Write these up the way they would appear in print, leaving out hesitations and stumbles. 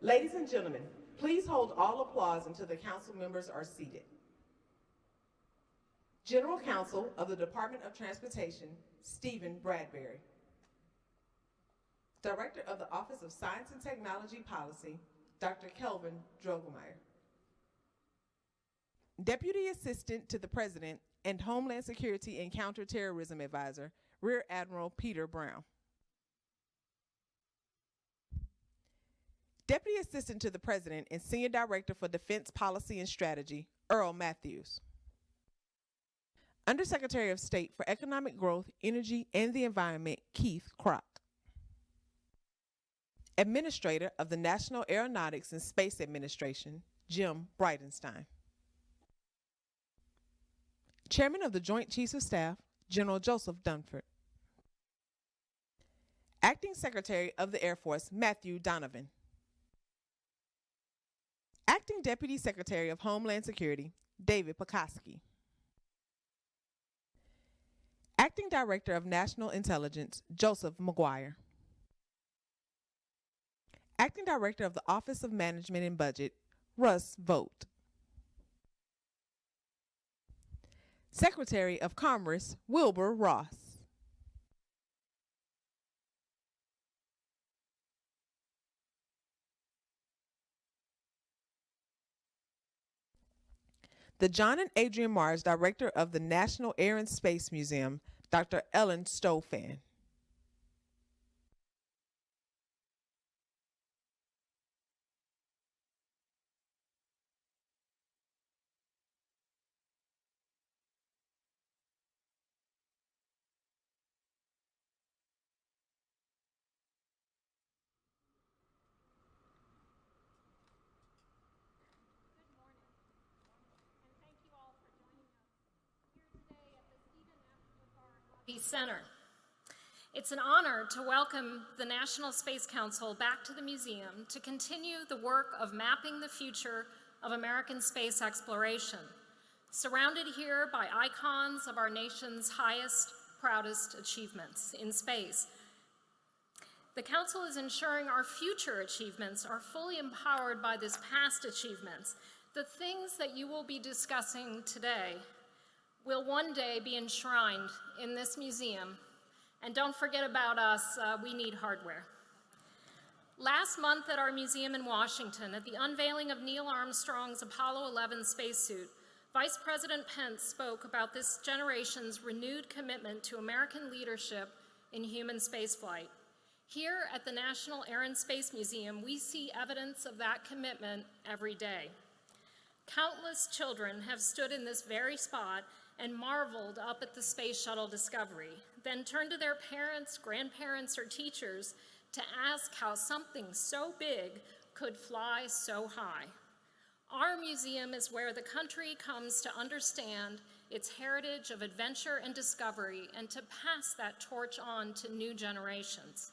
Ladies and gentlemen, please hold all applause until the council members are seated. General Counsel of the Department of Transportation, Stephen Bradbury. Director of the Office of Science and Technology Policy, Dr. Kelvin Drogemeyer. Deputy Assistant to the President and Homeland Security and Counterterrorism Advisor, Rear Admiral Peter Brown. Deputy Assistant to the President and Senior Director for Defense Policy and Strategy, Earl Matthews. Undersecretary of State for Economic Growth, Energy, and the Environment, Keith Kroc. Administrator of the National Aeronautics and Space Administration, Jim Bridenstine. Chairman of the Joint Chiefs of Staff, General Joseph Dunford. Acting Secretary of the Air Force, Matthew Donovan. Acting Deputy Secretary of Homeland Security, David Pekoski. Acting Director of National Intelligence, Joseph McGuire. Acting Director of the Office of Management and Budget, Russ Vogt. Secretary of Commerce, Wilbur Ross. The John and Adrian Mars Director of the National Air and Space Museum, Dr. Ellen Stofan. Center. It's an honor to welcome the National Space Council back to the museum to continue the work of mapping the future of American space exploration, surrounded here by icons of our nation's highest, proudest achievements in space. The Council is ensuring our future achievements are fully empowered by this past achievements. The things that you will be discussing today will one day be enshrined in this museum. And don't forget about us, we need hardware. Last month at our museum in Washington, at the unveiling of Neil Armstrong's Apollo 11 spacesuit, Vice President Pence spoke about this generation's renewed commitment to American leadership in human spaceflight. Here at the National Air and Space Museum, we see evidence of that commitment every day. Countless children have stood in this very spot and marveled up at the Space Shuttle Discovery, then turned to their parents, grandparents, or teachers to ask how something so big could fly so high. Our museum is where the country comes to understand its heritage of adventure and discovery and to pass that torch on to new generations.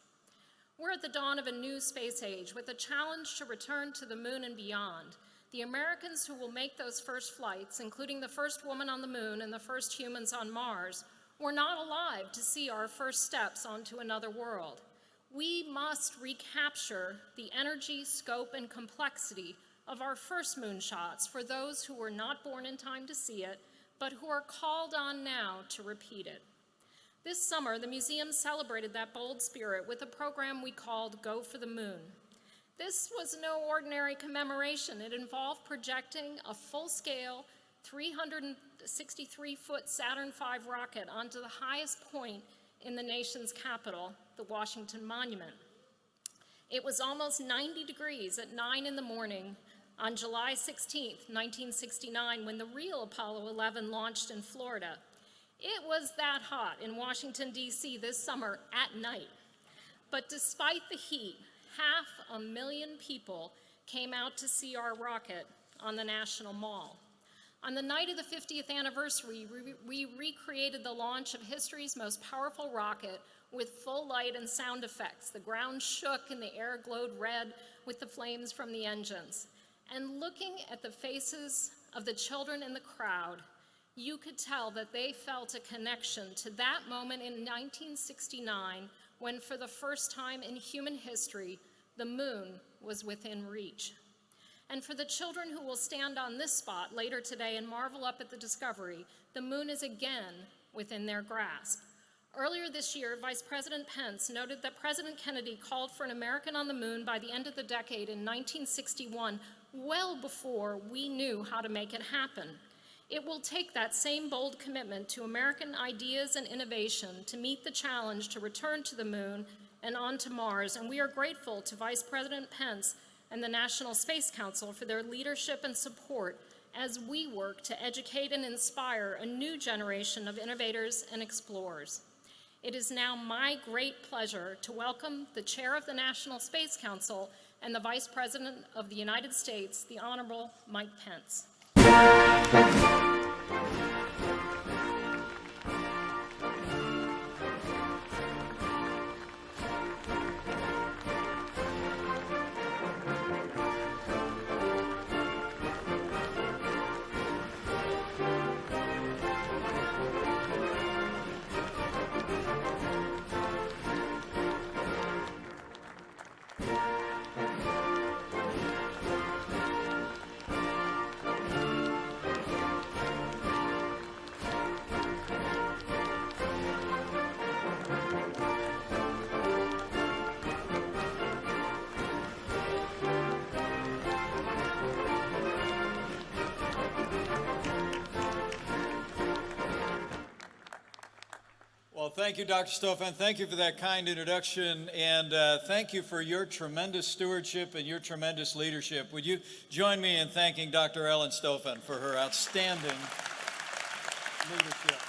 We're at the dawn of a new space age with a challenge to return to the moon and beyond. The Americans who will make those first flights, including the first woman on the moon and the first humans on Mars, were not alive to see our first steps onto another world. We must recapture the energy, scope, and complexity of our first moonshots for those who were not born in time to see it, but who are called on now to repeat it. This summer, the museum celebrated that bold spirit with a program we called Go for the Moon. This was no ordinary commemoration. It involved projecting a full-scale 363-foot Saturn V rocket onto the highest point in the nation's capital, the Washington Monument. It was almost 90 degrees at 9 in the morning on July 16, 1969, when the real Apollo 11 launched in Florida. It was that hot in Washington, D.C. this summer at night. But despite the heat, 500,000 people came out to see our rocket on the National Mall. On the night of the 50th anniversary, we recreated the launch of history's most powerful rocket with full light and sound effects. The ground shook and the air glowed red with the flames from the engines. And looking at the faces of the children in the crowd, you could tell that they felt a connection to that moment in 1969 when, for the first time in human history, The moon was within reach. And for the children who will stand on this spot later today and marvel up at the discovery, the moon is again within their grasp. Earlier this year, Vice President Pence noted that President Kennedy called for an American on the moon by the end of the decade in 1961, well before we knew how to make it happen. It will take that same bold commitment to American ideas and innovation to meet the challenge to return to the moon and onto Mars, and we are grateful to Vice President Pence and the National Space Council for their leadership and support as we work to educate and inspire a new generation of innovators and explorers. It is now my great pleasure to welcome the Chair of the National Space Council and the Vice President of the United States, the Honorable Mike Pence. Well, thank you, Dr. Stofan. Thank you for that kind introduction, and thank you for your tremendous stewardship and your tremendous leadership. Would you join me in thanking Dr. Ellen Stofan for her outstanding leadership?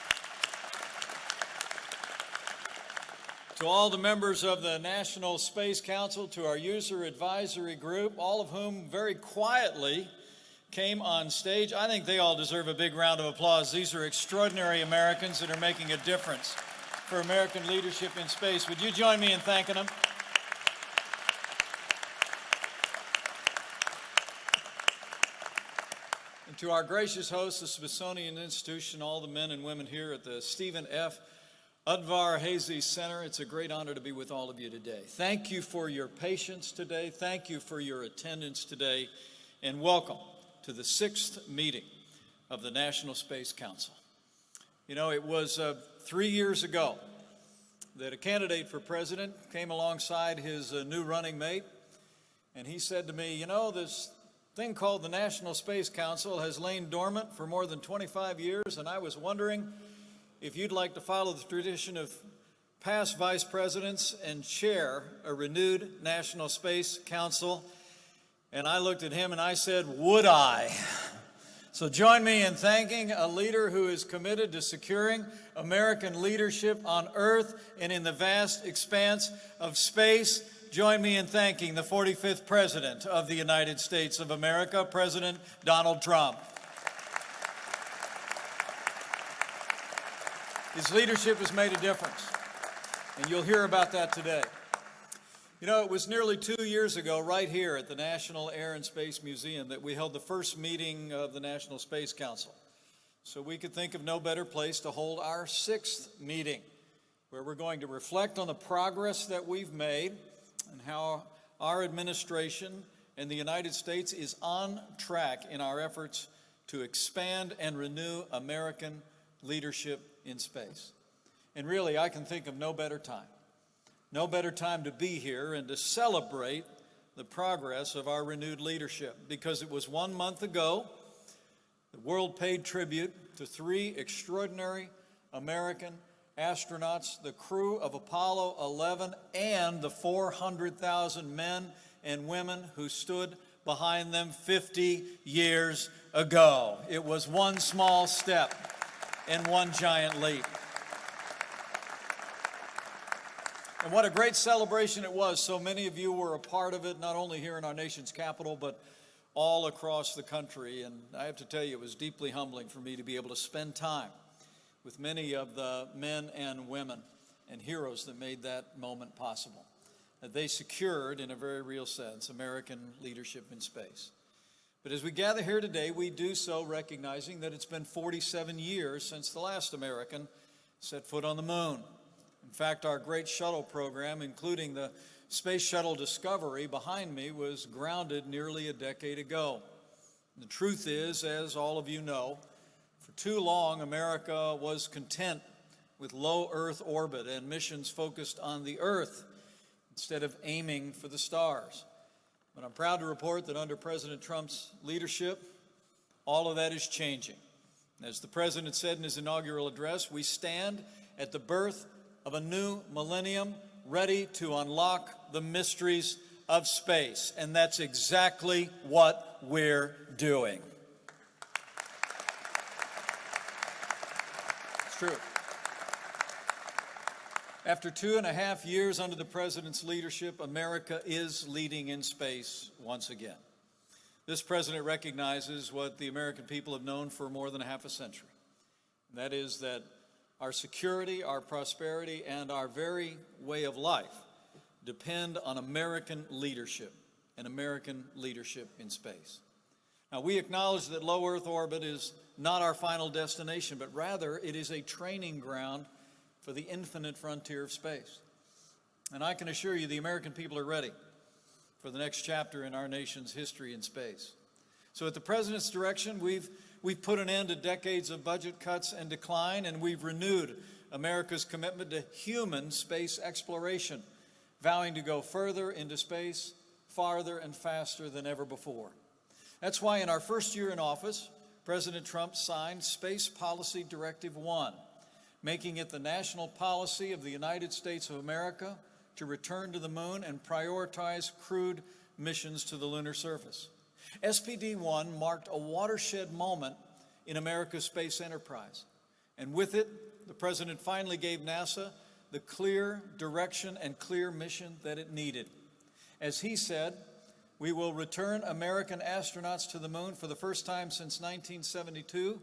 To all the members of the National Space Council, to our user advisory group, all of whom very quietly came on stage, I think they all deserve a big round of applause. These are extraordinary Americans that are making a difference for American leadership in space. Would you join me in thanking them? And to our gracious host, the Smithsonian Institution, all the men and women here at the Stephen F. Udvar-Hazy Center, it's a great honor to be with all of you today. Thank you for your patience today. Thank you for your attendance today. And welcome to the 6th meeting of the National Space Council. You know, it was 3 years ago that a candidate for president came alongside his new running mate, and he said to me, you know, this thing called the National Space Council has lain dormant for more than 25 years, and I was wondering if you'd like to follow the tradition of past vice presidents and chair a renewed National Space Council. And I looked at him and I said, would I? So join me in thanking a leader who is committed to securing American leadership on Earth and in the vast expanse of space. Join me in thanking the 45th President of the United States of America, President Donald Trump. His leadership has made a difference, and you'll hear about that today. You know, it was nearly 2 years ago, right here at the National Air and Space Museum, that we held the first meeting of the National Space Council. So we could think of no better place to hold our 6th meeting, where we're going to reflect on the progress that we've made and how our administration and the United States is on track in our efforts to expand and renew American leadership in space. And really, I can think of no better time to be here and to celebrate the progress of our renewed leadership, because it was 1 month ago the world paid tribute to 3 extraordinary American astronauts, the crew of Apollo 11, and the 400,000 men and women who stood behind them 50 years ago. It was one small step and one giant leap. And what a great celebration it was. So many of you were a part of it, not only here in our nation's capital, but all across the country. And I have to tell you, it was deeply humbling for me to be able to spend time with many of the men and women and heroes that made that moment possible. That they secured, in a very real sense, American leadership in space. But as we gather here today, we do so recognizing that it's been 47 years since the last American set foot on the moon. In fact, our great shuttle program, including the Space Shuttle Discovery behind me, was grounded nearly a decade ago. The truth is, as all of you know, for too long, America was content with low Earth orbit and missions focused on the Earth instead of aiming for the stars. But I'm proud to report that under President Trump's leadership, all of that is changing. As the President said in his inaugural address, we stand at the birth of a new millennium, ready to unlock the mysteries of space. And that's exactly what we're doing. It's true. After 2.5 years under the President's leadership, America is leading in space once again. This President recognizes what the American people have known for more than half a century. And that is that our security, our prosperity, and our very way of life depend on American leadership and American leadership in space. Now, we acknowledge that low Earth orbit is not our final destination, but rather it is a training ground for the infinite frontier of space. And I can assure you the American people are ready for the next chapter in our nation's history in space. So at the President's direction, we've put an end to decades of budget cuts and decline, and we've renewed America's commitment to human space exploration, vowing to go further into space, farther and faster than ever before. That's why in our first year in office, President Trump signed Space Policy Directive 1, making it the national policy of the United States of America to return to the moon and prioritize crewed missions to the lunar surface. SPD-1 marked a watershed moment in America's space enterprise. And with it, the President finally gave NASA the clear direction and clear mission that it needed. As he said, we will return American astronauts to the moon for the first time since 1972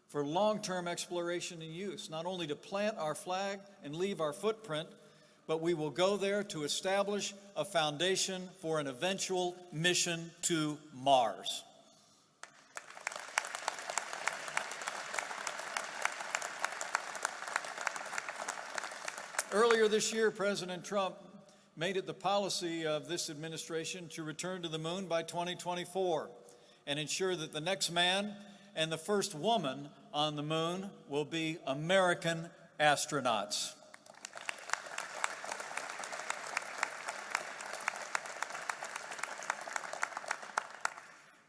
for long-term exploration and use, not only to plant our flag and leave our footprint, but we will go there to establish a foundation for an eventual mission to Mars. Earlier this year, President Trump made it the policy of this administration to return to the moon by 2024 and ensure that the next man and the first woman on the moon will be American astronauts.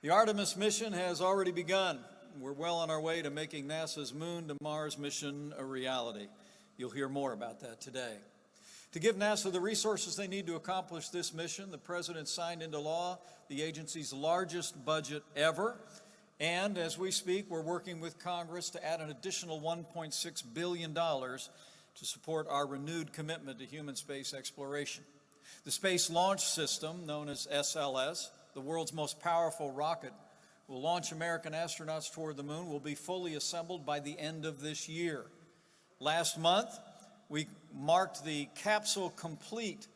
The Artemis mission has already begun. We're well on our way to making NASA's Moon to Mars mission a reality. You'll hear more about that today. To give NASA the resources they need to accomplish this mission, the President signed into law the agency's largest budget ever. And as we speak, we're working with Congress to add an additional $1.6 billion to support our renewed commitment to human space exploration. The Space Launch System, known as SLS, the world's most powerful rocket, will launch American astronauts toward the moon, will be fully assembled by the end of this year. Last month, we marked the capsule complete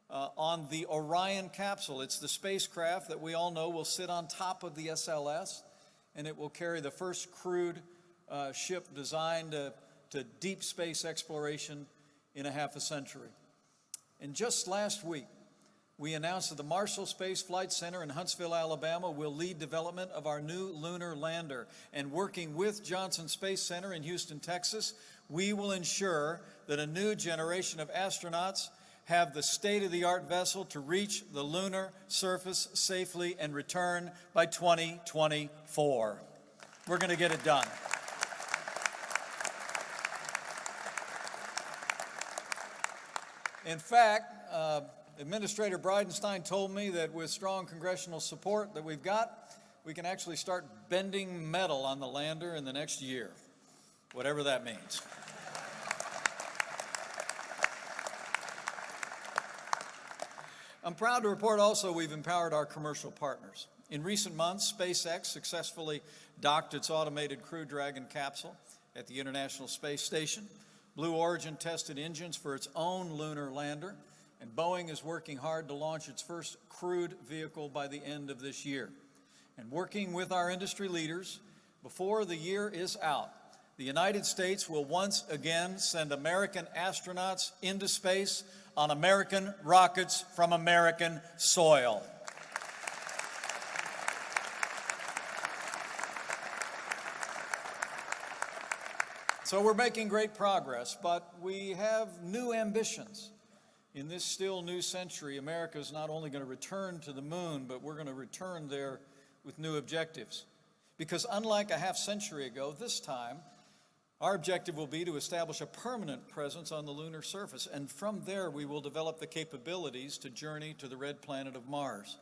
on the Orion capsule. It's the spacecraft that we all know will sit on top of the SLS, and it will carry the first crewed ship designed to deep space exploration in a half a century. And just last week, we announced that the Marshall Space Flight Center in Huntsville, Alabama, will lead development of our new lunar lander. And working with Johnson Space Center in Houston, Texas, we will ensure that a new generation of astronauts have the state-of-the-art vessel to reach the lunar surface safely and return by 2024. We're going to get it done. In fact, Administrator Bridenstine told me that with strong congressional support that we've got, we can actually start bending metal on the lander in the next year, whatever that means. I'm proud to report also we've empowered our commercial partners. In recent months, SpaceX successfully docked its automated Crew Dragon capsule at the International Space Station. Blue Origin tested engines for its own lunar lander, and Boeing is working hard to launch its first crewed vehicle by the end of this year. And working with our industry leaders, before the year is out, the United States will once again send American astronauts into space on American rockets from American soil. So we're making great progress, but we have new ambitions. In this still new century, America is not only going to return to the moon, but we're going to return there with new objectives. Because unlike a half century ago, this time, our objective will be to establish a permanent presence on the lunar surface, and from there we will develop the capabilities to journey to the red planet of Mars.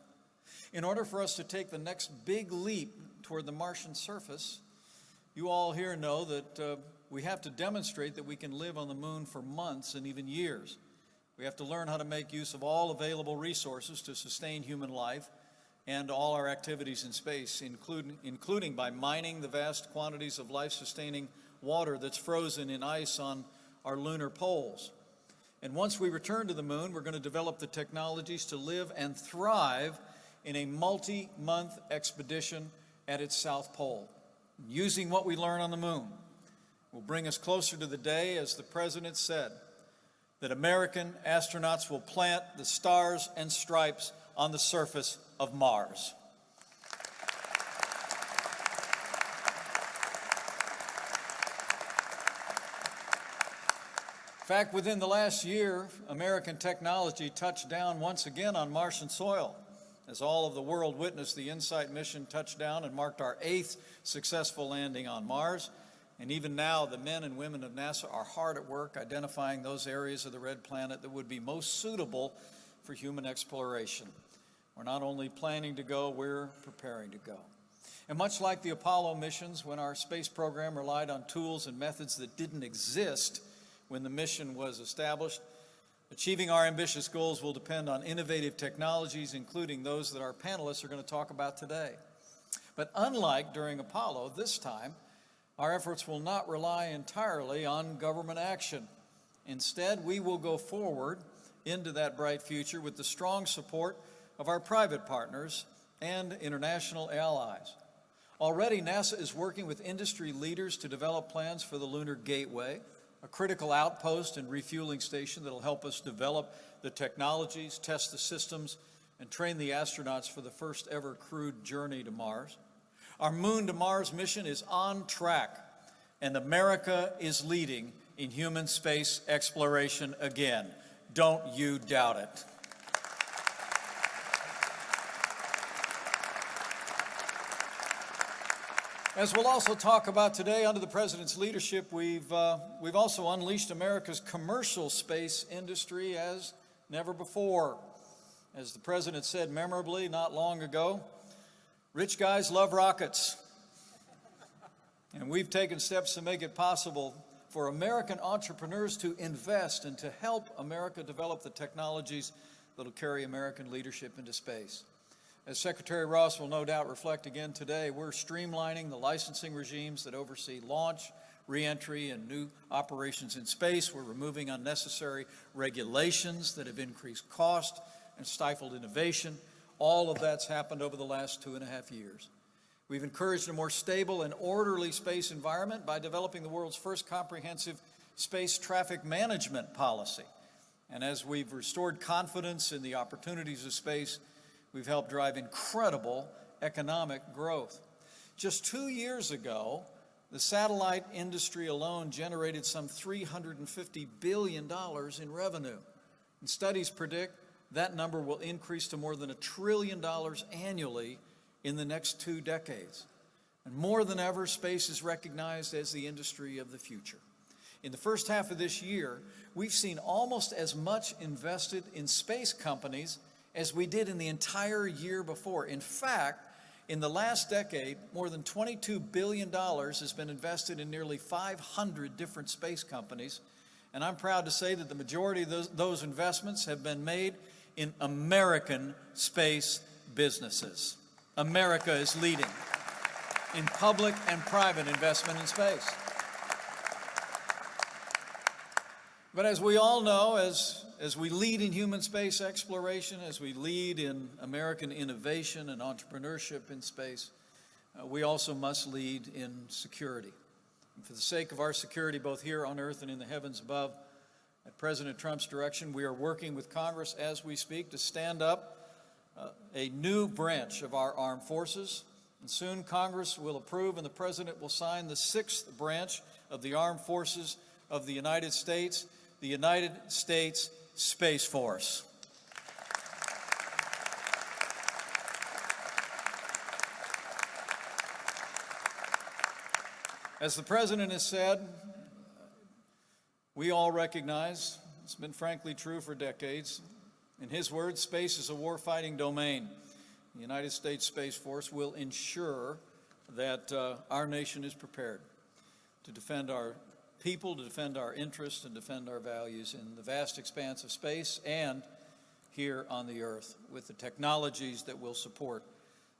In order for us to take the next big leap toward the Martian surface, you all here know that we have to demonstrate that we can live on the moon for months and even years. We have to learn how to make use of all available resources to sustain human life and all our activities in space, including by mining the vast quantities of life-sustaining water that's frozen in ice on our lunar poles. And once we return to the moon, we're going to develop the technologies to live and thrive in a multi-month expedition at its south pole. Using what we learn on the moon will bring us closer to the day, as the President said, that American astronauts will plant the stars and stripes on the surface of Mars. In fact, within the last year, American technology touched down once again on Martian soil, as all of the world witnessed the InSight mission touch down and marked our 8th successful landing on Mars. And even now, the men and women of NASA are hard at work identifying those areas of the red planet that would be most suitable for human exploration. We're not only planning to go, we're preparing to go. And much like the Apollo missions, when our space program relied on tools and methods that didn't exist when the mission was established, achieving our ambitious goals will depend on innovative technologies, including those that our panelists are going to talk about today. But unlike during Apollo, this time, our efforts will not rely entirely on government action. Instead, we will go forward into that bright future with the strong support of our private partners and international allies. Already, NASA is working with industry leaders to develop plans for the Lunar Gateway, a critical outpost and refueling station that will help us develop the technologies, test the systems, and train the astronauts for the first ever crewed journey to Mars. Our Moon to Mars mission is on track, and America is leading in human space exploration again. Don't you doubt it. As we'll also talk about today, under the President's leadership, we've also unleashed America's commercial space industry as never before. As the President said memorably not long ago, rich guys love rockets. And we've taken steps to make it possible for American entrepreneurs to invest and to help America develop the technologies that will carry American leadership into space. As Secretary Ross will no doubt reflect again today, we're streamlining the licensing regimes that oversee launch, re-entry, and new operations in space. We're removing unnecessary regulations that have increased cost and stifled innovation. All of that's happened over the last 2.5 years. We've encouraged a more stable and orderly space environment by developing the world's first comprehensive space traffic management policy. And as we've restored confidence in the opportunities of space, we've helped drive incredible economic growth. Just 2 years ago, the satellite industry alone generated some $350 billion in revenue. And studies predict that number will increase to more than $1 trillion annually in the next 2 decades. And more than ever, space is recognized as the industry of the future. In the first half of this year, we've seen almost as much invested in space companies as we did in the entire year before. In fact, in the last decade, more than $22 billion has been invested in nearly 500 different space companies. And I'm proud to say that the majority of those investments have been made in American space businesses. America is leading in public and private investment in space. But as we all know, as we lead in human space exploration, as we lead in American innovation and entrepreneurship in space, we also must lead in security. And for the sake of our security, both here on earth and in the heavens above, at President Trump's direction, we are working with Congress as we speak to stand up a new branch of our armed forces. And soon Congress will approve and the President will sign the 6th branch of the armed forces of the United States Space Force. As the President has said, we all recognize, it's been frankly true for decades, in his words, space is a war-fighting domain. The United States Space Force will ensure that our nation is prepared to defend our people, to defend our interests, and defend our values in the vast expanse of space and here on the earth with the technologies that will support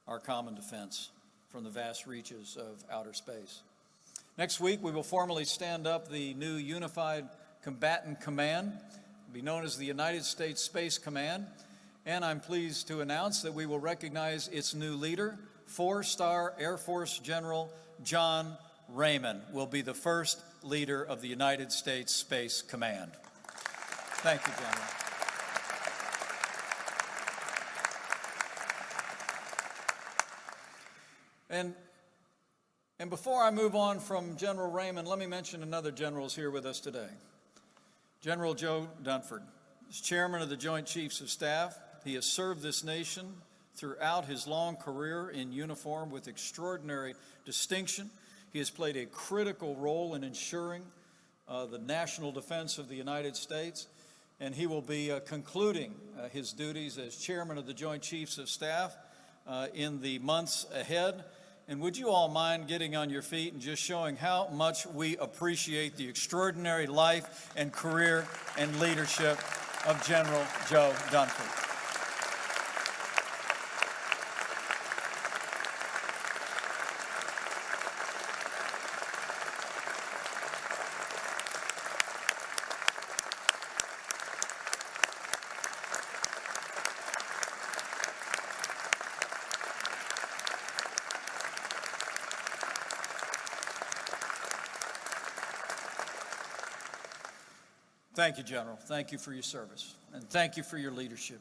our common defense from the vast reaches of outer space. Next week, we will formally stand up the new Unified Combatant Command. It will be known as the United States Space Command, and I'm pleased to announce that we will recognize its new leader. 4-star Air Force General John Raymond will be the first leader of the United States Space Command. Thank you, General. And before I move on from General Raymond, let me mention another general is here with us today. General Joe Dunford is chairman of the Joint Chiefs of Staff. He has served this nation throughout his long career in uniform with extraordinary distinction. He has played a critical role in ensuring the national defense of the United States, and he will be concluding his duties as chairman of the Joint Chiefs of Staff in the months ahead. And would you all mind getting on your feet and just showing how much we appreciate the extraordinary life and career and leadership of General Joe Dunford. Thank you, General. Thank you for your service, and thank you for your leadership,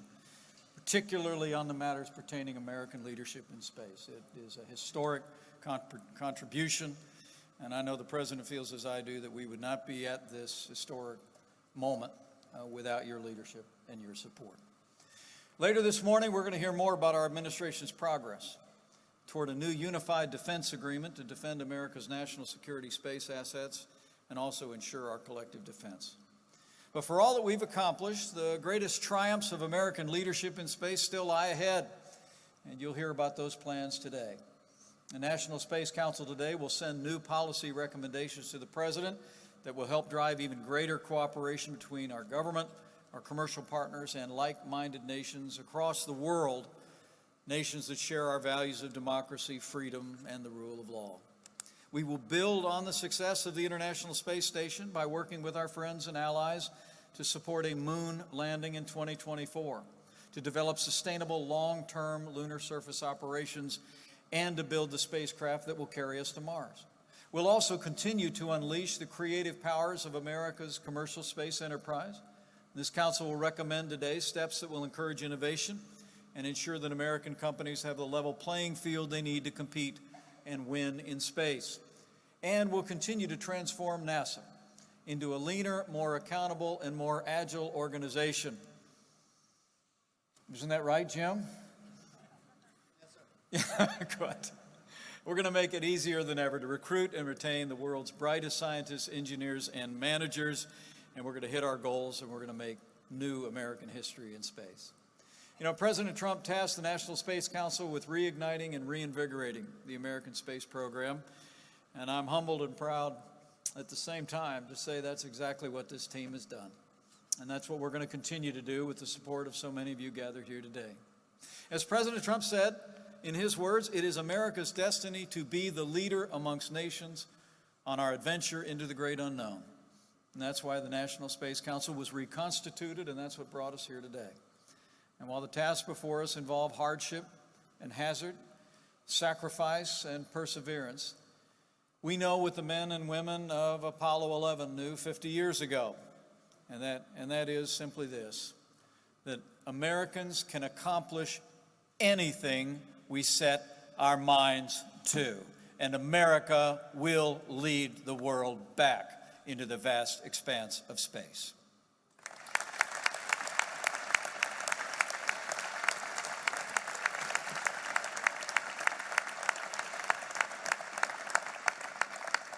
particularly on the matters pertaining American leadership in space. It is a historic contribution, and I know the President feels as I do that we would not be at this historic moment without your leadership and your support. Later this morning, we're going to hear more about our administration's progress toward a new unified defense agreement to defend America's national security space assets and also ensure our collective defense. But for all that we've accomplished, the greatest triumphs of American leadership in space still lie ahead, and you'll hear about those plans today. The National Space Council today will send new policy recommendations to the President that will help drive even greater cooperation between our government, our commercial partners, and like-minded nations across the world, nations that share our values of democracy, freedom, and the rule of law. We will build on the success of the International Space Station by working with our friends and allies to support a moon landing in 2024, to develop sustainable long-term lunar surface operations, and to build the spacecraft that will carry us to Mars. We'll also continue to unleash the creative powers of America's commercial space enterprise. This council will recommend today steps that will encourage innovation and ensure that American companies have the level playing field they need to compete and win in space. And we'll continue to transform NASA into a leaner, more accountable, and more agile organization. Isn't that right, Jim? Yes, sir. Yeah, good. We're going to make it easier than ever to recruit and retain the world's brightest scientists, engineers, and managers, and we're going to hit our goals, and we're going to make new American history in space. You know, President Trump tasked the National Space Council with reigniting and reinvigorating the American space program, and I'm humbled and proud at the same time to say that's exactly what this team has done. And that's what we're going to continue to do with the support of so many of you gathered here today. As President Trump said, in his words, it is America's destiny to be the leader amongst nations on our adventure into the great unknown. And that's why the National Space Council was reconstituted, and that's what brought us here today. And while the tasks before us involve hardship and hazard, sacrifice and perseverance, We know what the men and women of Apollo 11 knew 50 years ago, and that is simply this, that Americans can accomplish anything we set our minds to, and America will lead the world back into the vast expanse of space.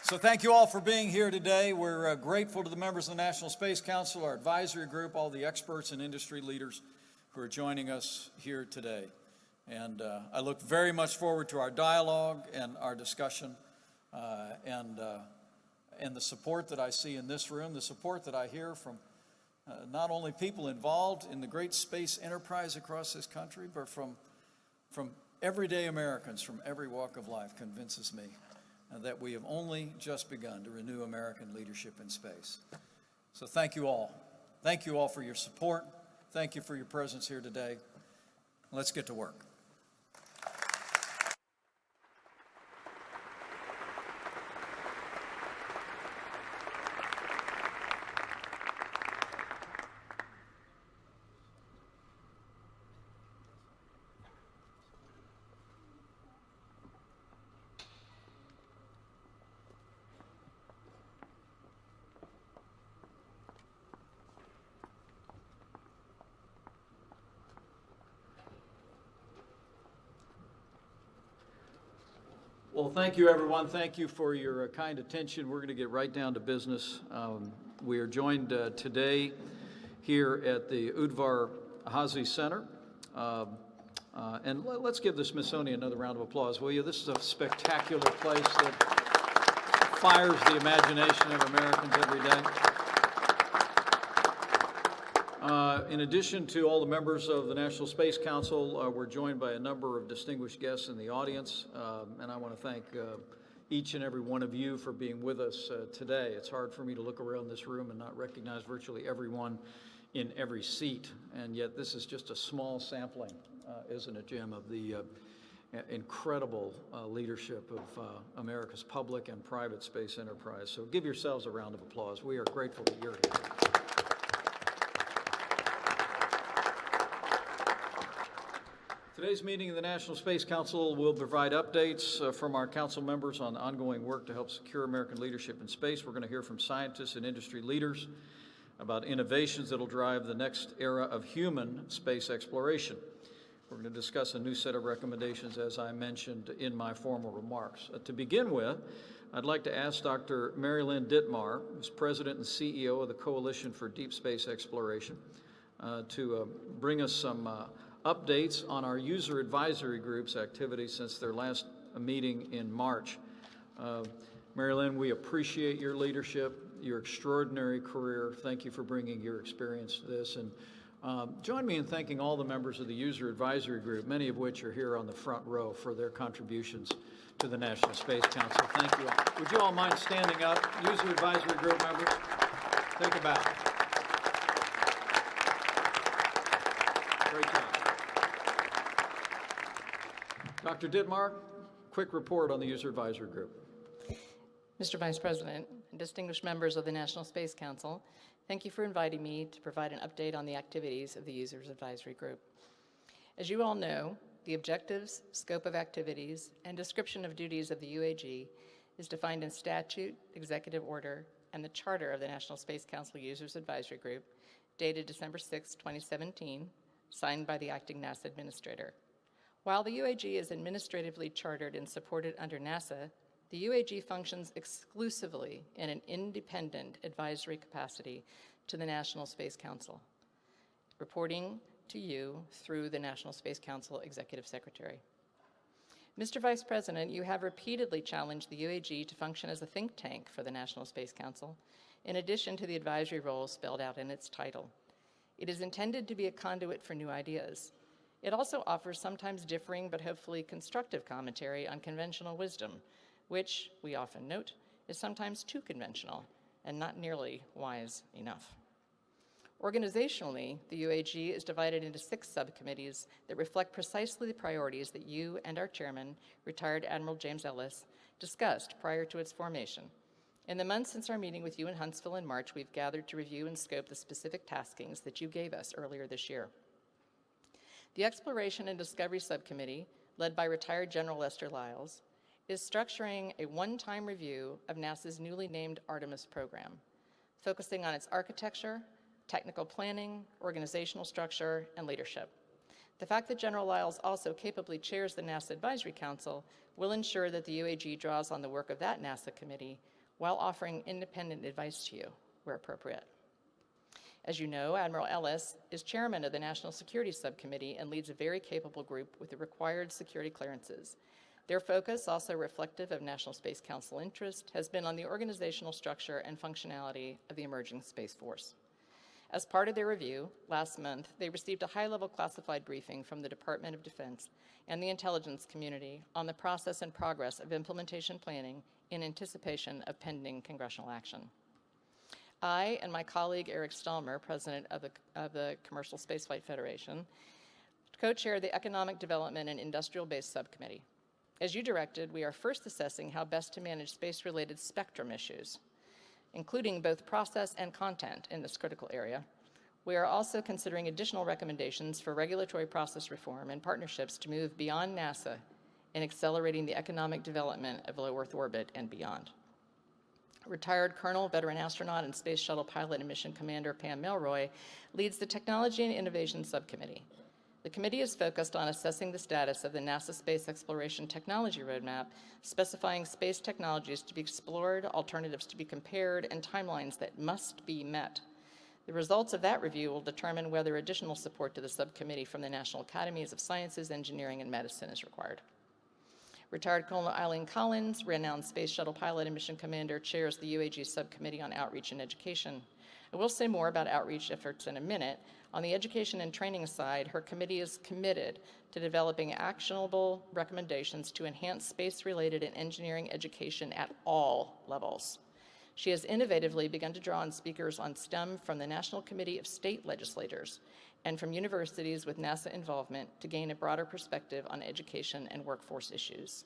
So thank you all for being here today. We're grateful to the members of the National Space Council, our advisory group, all the experts and industry leaders who are joining us here today. And I look very much forward to our dialogue and our discussion and the support that I see in this room, the support that I hear from not only people involved in the great space enterprise across this country, but from everyday Americans from every walk of life convinces me that we have only just begun to renew American leadership in space. So thank you all. Thank you all for your support. Thank you for your presence here today. Let's get to work. Well, thank you, everyone. Thank you for your kind attention. We're going to get right down to business. We are joined today here at the Udvar-Hazy Center. And let's give the Smithsonian another round of applause, will you? This is a spectacular place that fires the imagination of Americans every day. In addition to all the members of the National Space Council, we're joined by a number of distinguished guests in the audience, and I want to thank each and every one of you for being with us today. It's hard for me to look around this room and not recognize virtually everyone in every seat, and yet this is just a small sampling, isn't it, Jim, of the incredible leadership of America's public and private space enterprise. So give yourselves a round of applause. We are grateful that you're here. Today's meeting of the National Space Council will provide updates from our council members on ongoing work to help secure American leadership in space. We're going to hear from scientists and industry leaders about innovations that will drive the next era of human space exploration. We're going to discuss a new set of recommendations, as I mentioned in my formal remarks. To begin with, I'd like to ask Dr. Mary Lynn Dittmar, who's President and CEO of the Coalition for Deep Space Exploration, to bring us some updates on our user advisory group's activities since their last meeting in March. Mary Lynn, we appreciate your leadership, your extraordinary career. Thank you for bringing your experience to this. And join me in thanking all the members of the user advisory group, many of which are here on the front row, for their contributions to the National Space Council. Thank you all. Would you all mind standing up? User advisory group members, take a bow. Great job. Dr. Dittmar, quick report on the User Advisory Group. Mr. Vice President, and distinguished members of the National Space Council, thank you for inviting me to provide an update on the activities of the Users Advisory Group. As you all know, the objectives, scope of activities, and description of duties of the UAG is defined in statute, executive order, and the charter of the National Space Council Users Advisory Group, dated December 6, 2017, signed by the acting NASA administrator. While the UAG is administratively chartered and supported under NASA, the UAG functions exclusively in an independent advisory capacity to the National Space Council, reporting to you through the National Space Council Executive Secretary. Mr. Vice President, you have repeatedly challenged the UAG to function as a think tank for the National Space Council, in addition to the advisory role spelled out in its title. It is intended to be a conduit for new ideas. It also offers sometimes differing but hopefully constructive commentary on conventional wisdom, which, we often note, is sometimes too conventional and not nearly wise enough. Organizationally, the UAG is divided into 6 subcommittees that reflect precisely the priorities that you and our chairman, retired Admiral James Ellis, discussed prior to its formation. In the months since our meeting with you in Huntsville in March, we've gathered to review and scope the specific taskings that you gave us earlier this year. The Exploration and Discovery Subcommittee, led by retired General Lester Lyles, is structuring a one-time review of NASA's newly named Artemis program, focusing on its architecture, technical planning, organizational structure, and leadership. The fact that General Lyles also capably chairs the NASA Advisory Council will ensure that the UAG draws on the work of that NASA committee while offering independent advice to you where appropriate. As you know, Admiral Ellis is chairman of the National Security Subcommittee and leads a very capable group with the required security clearances. Their focus, also reflective of National Space Council interest, has been on the organizational structure and functionality of the emerging Space Force. As part of their review, last month, they received a high-level classified briefing from the Department of Defense and the intelligence community on the process and progress of implementation planning in anticipation of pending congressional action. I and my colleague Eric Stallmer, president of the Commercial Spaceflight Federation, co-chair the Economic Development and Industrial Base Subcommittee. As you directed, we are first assessing how best to manage space-related spectrum issues, including both process and content in this critical area. We are also considering additional recommendations for regulatory process reform and partnerships to move beyond NASA in accelerating the economic development of low Earth orbit and beyond. Retired Colonel, veteran astronaut, and Space Shuttle pilot and mission commander Pam Melroy leads the Technology and Innovation Subcommittee. The committee is focused on assessing the status of the NASA Space Exploration Technology Roadmap, specifying space technologies to be explored, alternatives to be compared, and timelines that must be met. The results of that review will determine whether additional support to the subcommittee from the National Academies of Sciences, Engineering, and Medicine is required. Retired Colonel Eileen Collins, renowned Space Shuttle pilot and mission commander, chairs the UAG Subcommittee on Outreach and Education. I will say more about outreach efforts in a minute. On the education and training side, her committee is committed to developing actionable recommendations to enhance space-related and engineering education at all levels. She has innovatively begun to draw on speakers on STEM from the National Committee of State Legislators and from universities with NASA involvement to gain a broader perspective on education and workforce issues.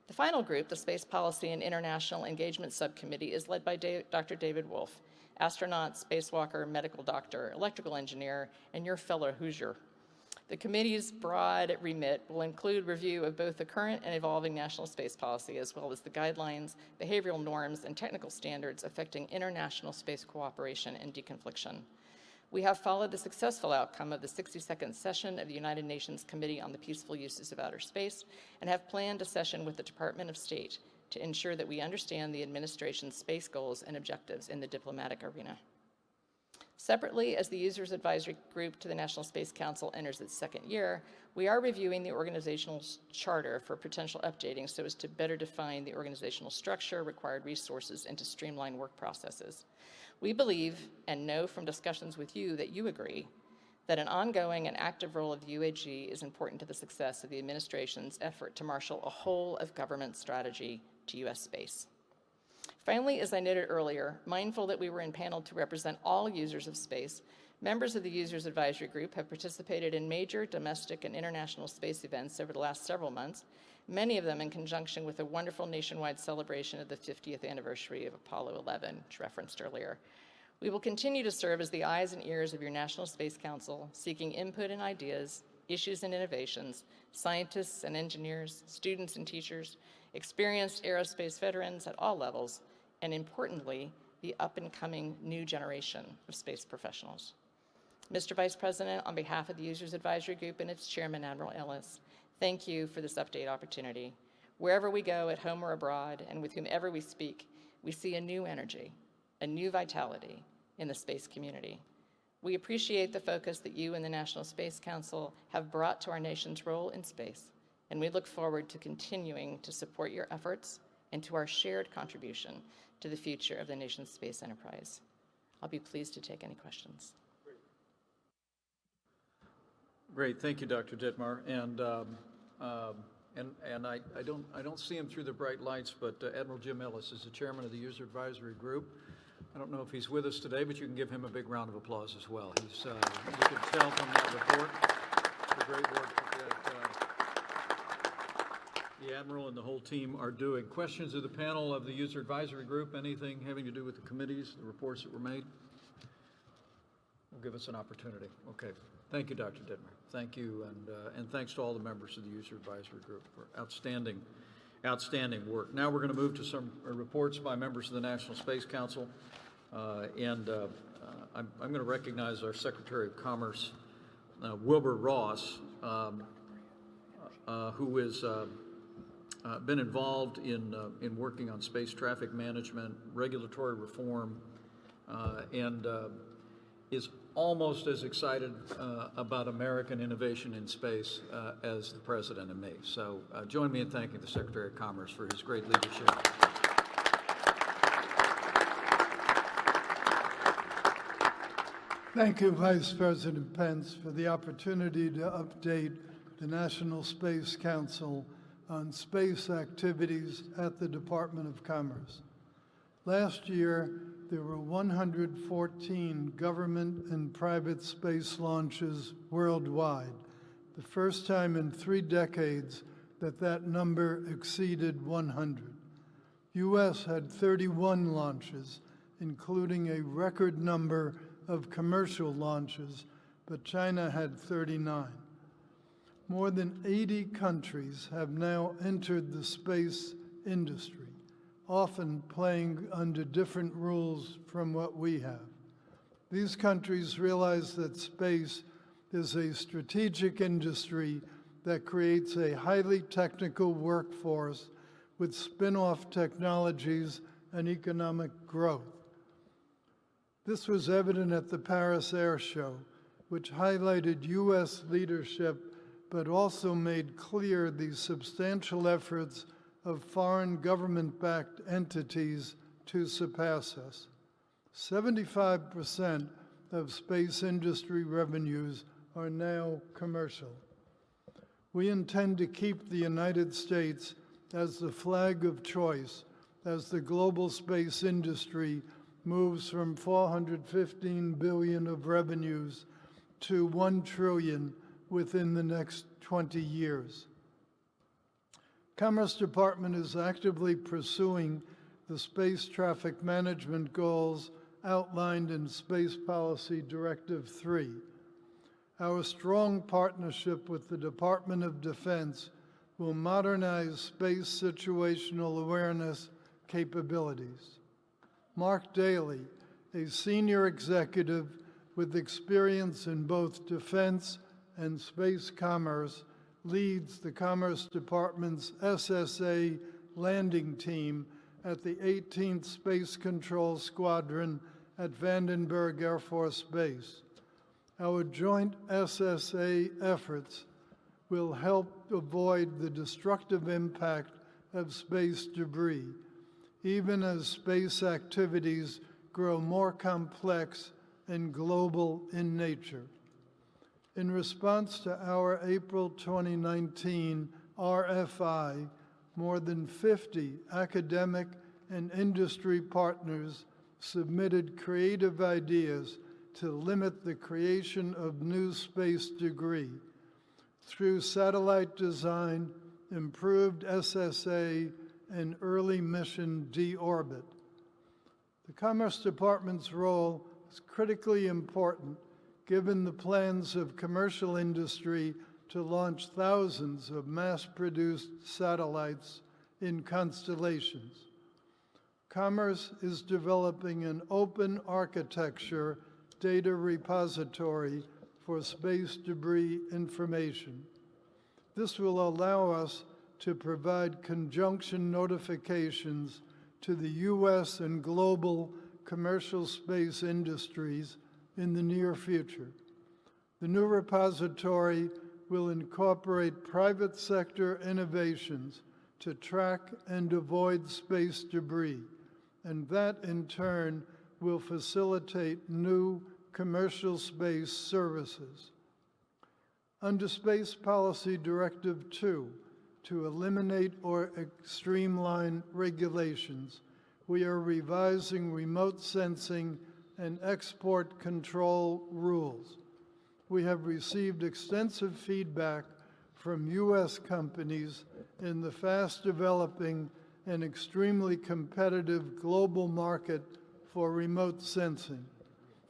The final group, the Space Policy and International Engagement Subcommittee, is led by Dr. David Wolf, astronaut, spacewalker, medical doctor, electrical engineer, and your fellow Hoosier. The committee's broad remit will include review of both the current and evolving national space policy, as well as the guidelines, behavioral norms, and technical standards affecting international space cooperation and deconfliction. We have followed the successful outcome of the 62nd session of the United Nations Committee on the Peaceful Uses of Outer Space and have planned a session with the Department of State to ensure that we understand the administration's space goals and objectives in the diplomatic arena. Separately, as the Users Advisory Group to the National Space Council enters its second year, we are reviewing the organizational charter for potential updating so as to better define the organizational structure, required resources, and to streamline work processes. We believe and know from discussions with you that you agree that an ongoing and active role of the UAG is important to the success of the administration's effort to marshal a whole-of-government strategy to U.S. space. Finally, as I noted earlier, mindful that we were impaneled to represent all users of space, members of the Users Advisory Group have participated in major domestic and international space events over the last several months, many of them in conjunction with a wonderful nationwide celebration of the 50th anniversary of Apollo 11, which referenced earlier. We will continue to serve as the eyes and ears of your National Space Council, seeking input and ideas, issues and innovations, scientists and engineers, students and teachers, experienced aerospace veterans at all levels, and importantly, the up-and-coming new generation of space professionals. Mr. Vice President, on behalf of the Users Advisory Group and its chairman, Admiral Ellis, thank you for this update opportunity. Wherever we go, at home or abroad, and with whomever we speak, we see a new energy, a new vitality in the space community. We appreciate the focus that you and the National Space Council have brought to our nation's role in space, and we look forward to continuing to support your efforts and to our shared contribution to the future of the nation's space enterprise. I'll be pleased to take any questions. Great, thank you, Dr. Dittmar. And I don't see him through the bright lights, but Admiral Jim Ellis is the chairman of the User Advisory Group. I don't know if he's with us today, but you can give him a big round of applause as well. He's, you can tell from that report the great work that the Admiral and the whole team are doing. Questions of the panel of the User Advisory Group? Anything having to do with the committees, the reports that were made? Will give us an opportunity. Okay. Thank you, Dr. Dittmer. Thank you, and thanks to all the members of the User Advisory Group for outstanding work. Now we're going to move to some reports by members of the National Space Council. I'm going to recognize our Secretary of Commerce, Wilbur Ross, who has been involved in working on space traffic management, regulatory reform, and is almost as excited about American innovation in space as the President and me. So join me in thanking the Secretary of Commerce for his great leadership. Thank you, Vice President Pence, for the opportunity to update the National Space Council on space activities at the Department of Commerce. Last year, there were 114 government and private space launches worldwide, the first time in 3 decades that number exceeded 100. U.S. had 31 launches, including a record number of commercial launches, but China had 39. More than 80 countries have now entered the space industry, often playing under different rules from what we have. These countries realize that space is a strategic industry that creates a highly technical workforce with spin-off technologies and economic growth. This was evident at the Paris Air Show, which highlighted U.S. leadership, but also made clear the substantial efforts of foreign government-backed entities to surpass us. 75% of space industry revenues are now commercial. We intend to keep the United States as the flag of choice as the global space industry moves from $415 billion of revenues to $1 trillion within the next 20 years. Commerce Department is actively pursuing the space traffic management goals outlined in Space Policy Directive 3. Our strong partnership with the Department of Defense will modernize space situational awareness capabilities. Mark Daly, a senior executive with experience in both defense and space commerce, leads the Commerce Department's SSA landing team at the 18th Space Control Squadron at Vandenberg Air Force Base. Our joint SSA efforts will help avoid the destructive impact of space debris, even as space activities grow more complex and global in nature. In response to our April 2019 RFI, more than 50 academic and industry partners submitted creative ideas to limit the creation of new space debris through satellite design, improved SSA, and early mission deorbit. The Commerce Department's role is critically important given the plans of commercial industry to launch thousands of mass-produced satellites in constellations. Commerce is developing an open architecture data repository for space debris information. This will allow us to provide conjunction notifications to the U.S. and global commercial space industries in the near future. The new repository will incorporate private sector innovations to track and avoid space debris, and that in turn will facilitate new commercial space services. Under Space Policy Directive 2, to eliminate or streamline regulations, we are revising remote sensing and export control rules. We have received extensive feedback from U.S. companies in the fast-developing and extremely competitive global market for remote sensing.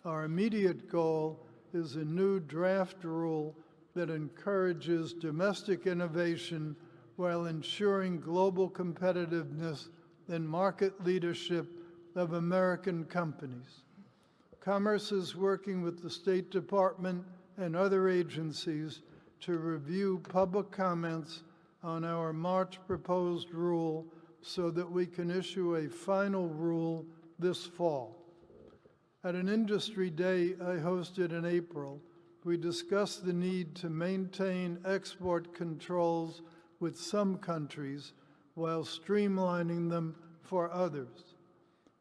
Our immediate goal is a new draft rule that encourages domestic innovation while ensuring global competitiveness and market leadership of American companies. Commerce is working with the State Department and other agencies to review public comments on our March proposed rule so that we can issue a final rule this fall. At an industry day I hosted in April, we discussed the need to maintain export controls with some countries while streamlining them for others.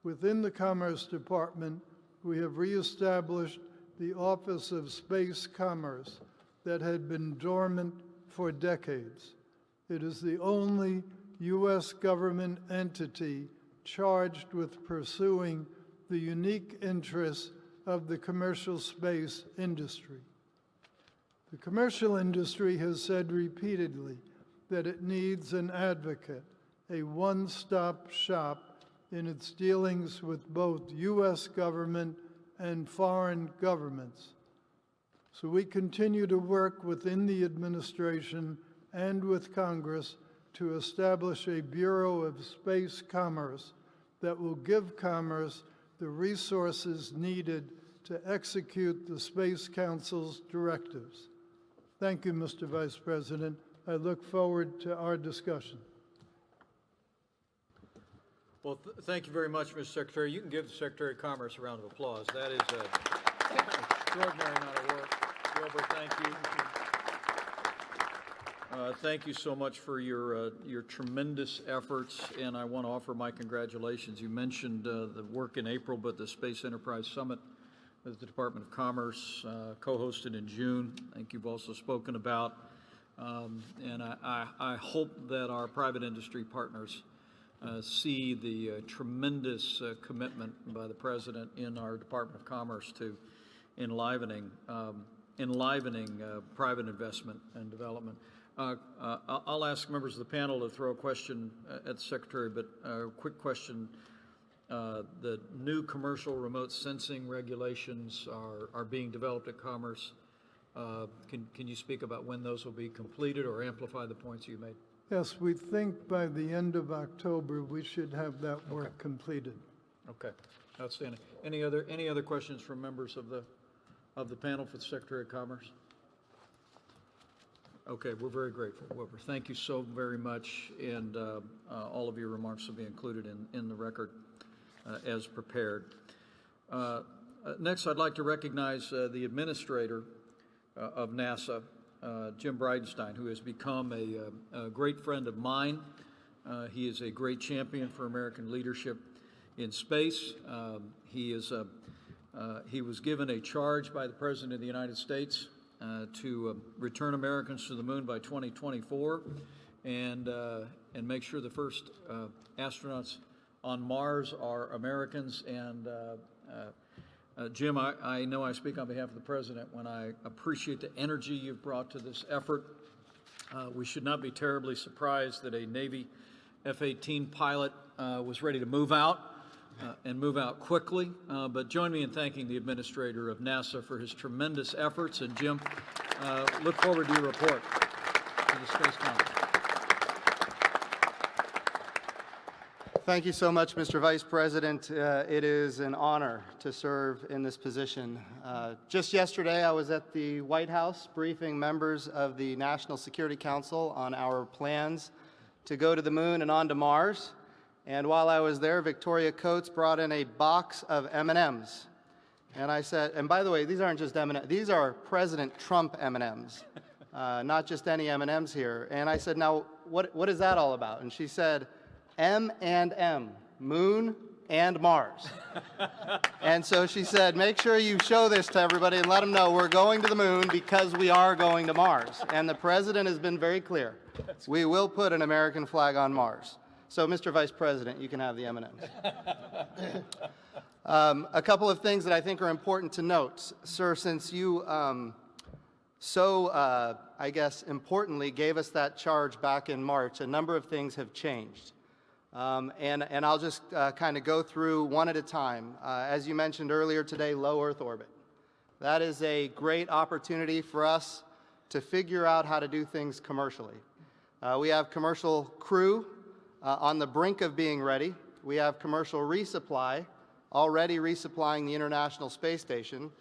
Within the Commerce Department, we have reestablished the Office of Space Commerce that had been dormant for decades. It is the only U.S. government entity charged with pursuing the unique interests of the commercial space industry. The commercial industry has said repeatedly that it needs an advocate, a one-stop shop in its dealings with both U.S. government and foreign governments. So we continue to work within the administration and with Congress to establish a Bureau of Space Commerce that will give commerce the resources needed to execute the Space Council's directives. Thank you, Mr. Vice President. I look forward to our discussion. Well, thank you very much, Mr. Secretary. You can give the Secretary of Commerce a round of applause. That is an extraordinary amount of work. Wilbur, thank you. Thank you so much for your tremendous efforts, and I want to offer my congratulations. You mentioned the work in April, but the Space Enterprise Summit that the Department of Commerce co-hosted in June, I think you've also spoken about, and I hope that our private industry partners see the tremendous commitment by the President in our Department of Commerce to enlivening private investment and development. I'll ask members of the panel to throw a question at the Secretary, but a quick question. The new commercial remote sensing regulations are being developed at Commerce. Can you speak about when those will be completed or amplify the points you made? Yes, we think by the end of October we should have that work completed. Okay, outstanding. Any other questions from members of the panel for the Secretary of Commerce? Okay, we're very grateful, Wilbur. Thank you so very much, and all of your remarks will be included in the record as prepared. Next, I'd like to recognize the administrator of NASA, Jim Bridenstine, who has become a great friend of mine. He is a great champion for American leadership in space. He was given a charge by the President of the United States to return Americans to the moon by 2024 and make sure the first astronauts on Mars are Americans. And Jim, I know I speak on behalf of the President when I appreciate the energy you've brought to this effort. We should not be terribly surprised that a Navy F-18 pilot was ready to move out and move out quickly. But join me in thanking the Administrator of NASA for his tremendous efforts. And Jim, look forward to your report to the Space Council. Thank you so much, Mr. Vice President. It is an honor to serve in this position. Just yesterday, I was at the White House briefing members of the National Security Council on our plans to go to the moon and on to Mars. And while I was there, Victoria Coates brought in a box of M&Ms. And I said, and by the way, these aren't just M&Ms, these are President Trump M&Ms, not just any M&Ms here. And I said, now, what is that all about? And she said, M&M, Moon and Mars. And so she said, make sure you show this to everybody and let them know we're going to the moon because we are going to Mars. And the President has been very clear. We will put an American flag on Mars. So, Mr. Vice President, you can have the M&Ms. A couple of things that I think are important to note. Sir, since you I guess, importantly gave us that charge back in March, a number of things have changed. And I'll just kind of go through one at a time. As you mentioned earlier today, low Earth orbit. That is a great opportunity for us to figure out how to do things commercially. We have commercial crew on the brink of being ready. We have commercial resupply, already resupplying the International Space Station.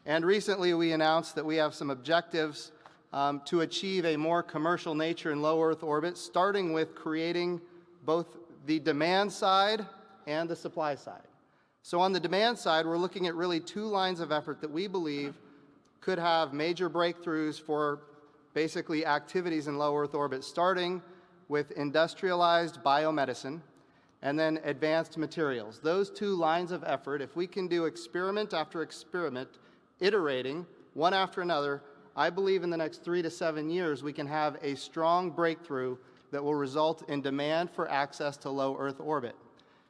And recently we announced that we have some objectives to achieve a more commercial nature in low Earth orbit, starting with creating both the demand side and the supply side. So on the demand side, we're looking at really two lines of effort that we believe could have major breakthroughs for basically activities in low Earth orbit, starting with industrialized biomedicine and then advanced materials. Those two lines of effort, if we can do experiment after experiment, iterating one after another, I believe in the next 3 to 7 years we can have a strong breakthrough that will result in demand for access to low Earth orbit.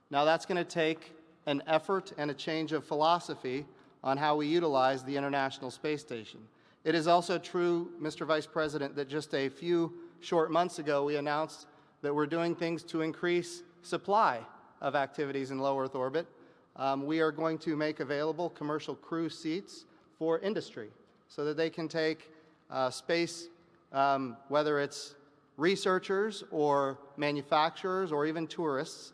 Now that's going to take an effort and a change of philosophy on how we utilize the International Space Station. It is also true, Mr. Vice President, that just a few short months ago we announced that we're doing things to increase supply of activities in low Earth orbit. We are going to make available commercial crew seats for industry so that they can take space, whether it's researchers or manufacturers or even tourists,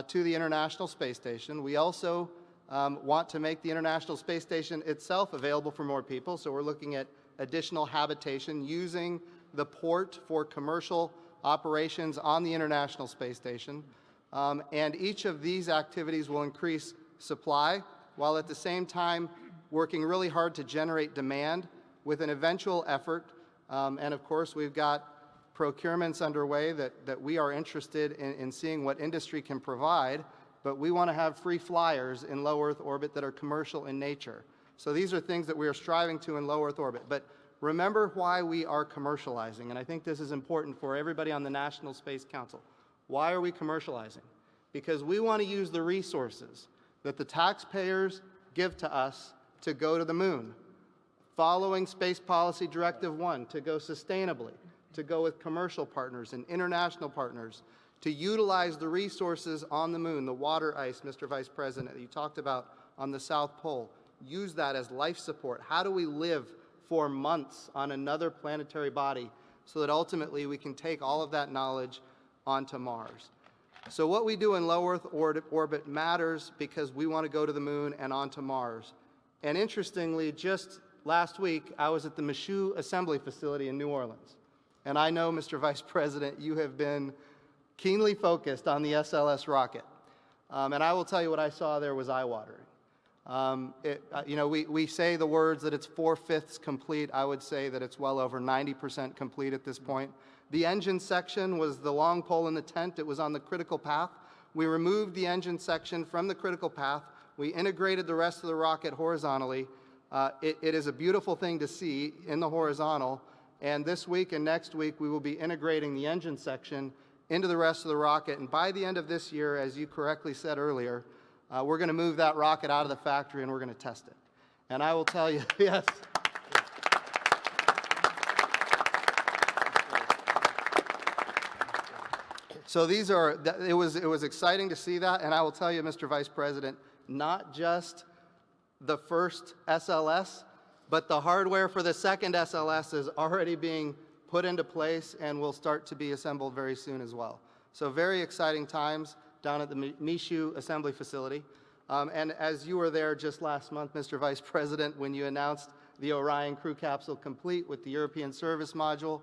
to the International Space Station. We also want to make the International Space Station itself available for more people, so we're looking at additional habitation using the port for commercial operations on the International Space Station. And each of these activities will increase supply, while at the same time working really hard to generate demand with an eventual effort. And of course, we've got procurements underway that we are interested in seeing what industry can provide, but we want to have free flyers in low Earth orbit that are commercial in nature. So these are things that we are striving to in low Earth orbit. But remember why we are commercializing, and I think this is important for everybody on the National Space Council. Why are we commercializing? Because we want to use the resources that the taxpayers give to us to go to the moon, following Space Policy Directive 1, to go sustainably, to go with commercial partners and international partners, to utilize the resources on the moon, the water ice, Mr. Vice President, that you talked about on the South Pole. Use that as life support. How do we live for months on another planetary body so that ultimately we can take all of that knowledge onto Mars? So what we do in low Earth orbit matters because we want to go to the moon and onto Mars. And interestingly, just last week, I was at the Michoud Assembly Facility in New Orleans. And I know, Mr. Vice President, you have been keenly focused on the SLS rocket. And I will tell you what I saw there was eye-watering. We say the words that it's 4/5 complete. I would say that it's well over 90% complete at this point. The engine section was the long pole in the tent. It was on the critical path. We removed the engine section from the critical path. We integrated the rest of the rocket horizontally. It is a beautiful thing to see in the horizontal. And this week and next week, we will be integrating the engine section into the rest of the rocket. And by the end of this year, as you correctly said earlier, we're going to move that rocket out of the factory and we're going to test it. And I will tell you, yes. So it was exciting to see that. And I will tell you, Mr. Vice President, not just the first SLS, but the hardware for the second SLS is already being put into place and will start to be assembled very soon as well. So very exciting times down at the Michoud Assembly Facility. And as you were there just last month, Mr. Vice President, when you announced the Orion crew capsule complete with the European service module,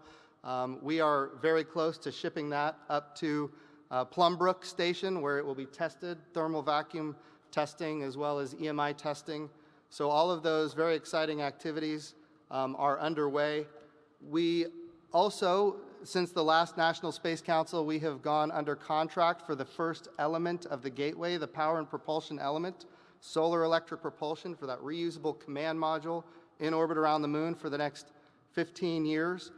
we are very close to shipping that up to Plumbrook Station, where it will be tested, thermal vacuum testing as well as EMI testing. So all of those very exciting activities are underway. We also, since the last National Space Council, we have gone under contract for the first element of the gateway, the power and propulsion element, solar electric propulsion for that reusable command module in orbit around the moon for the next 15 years.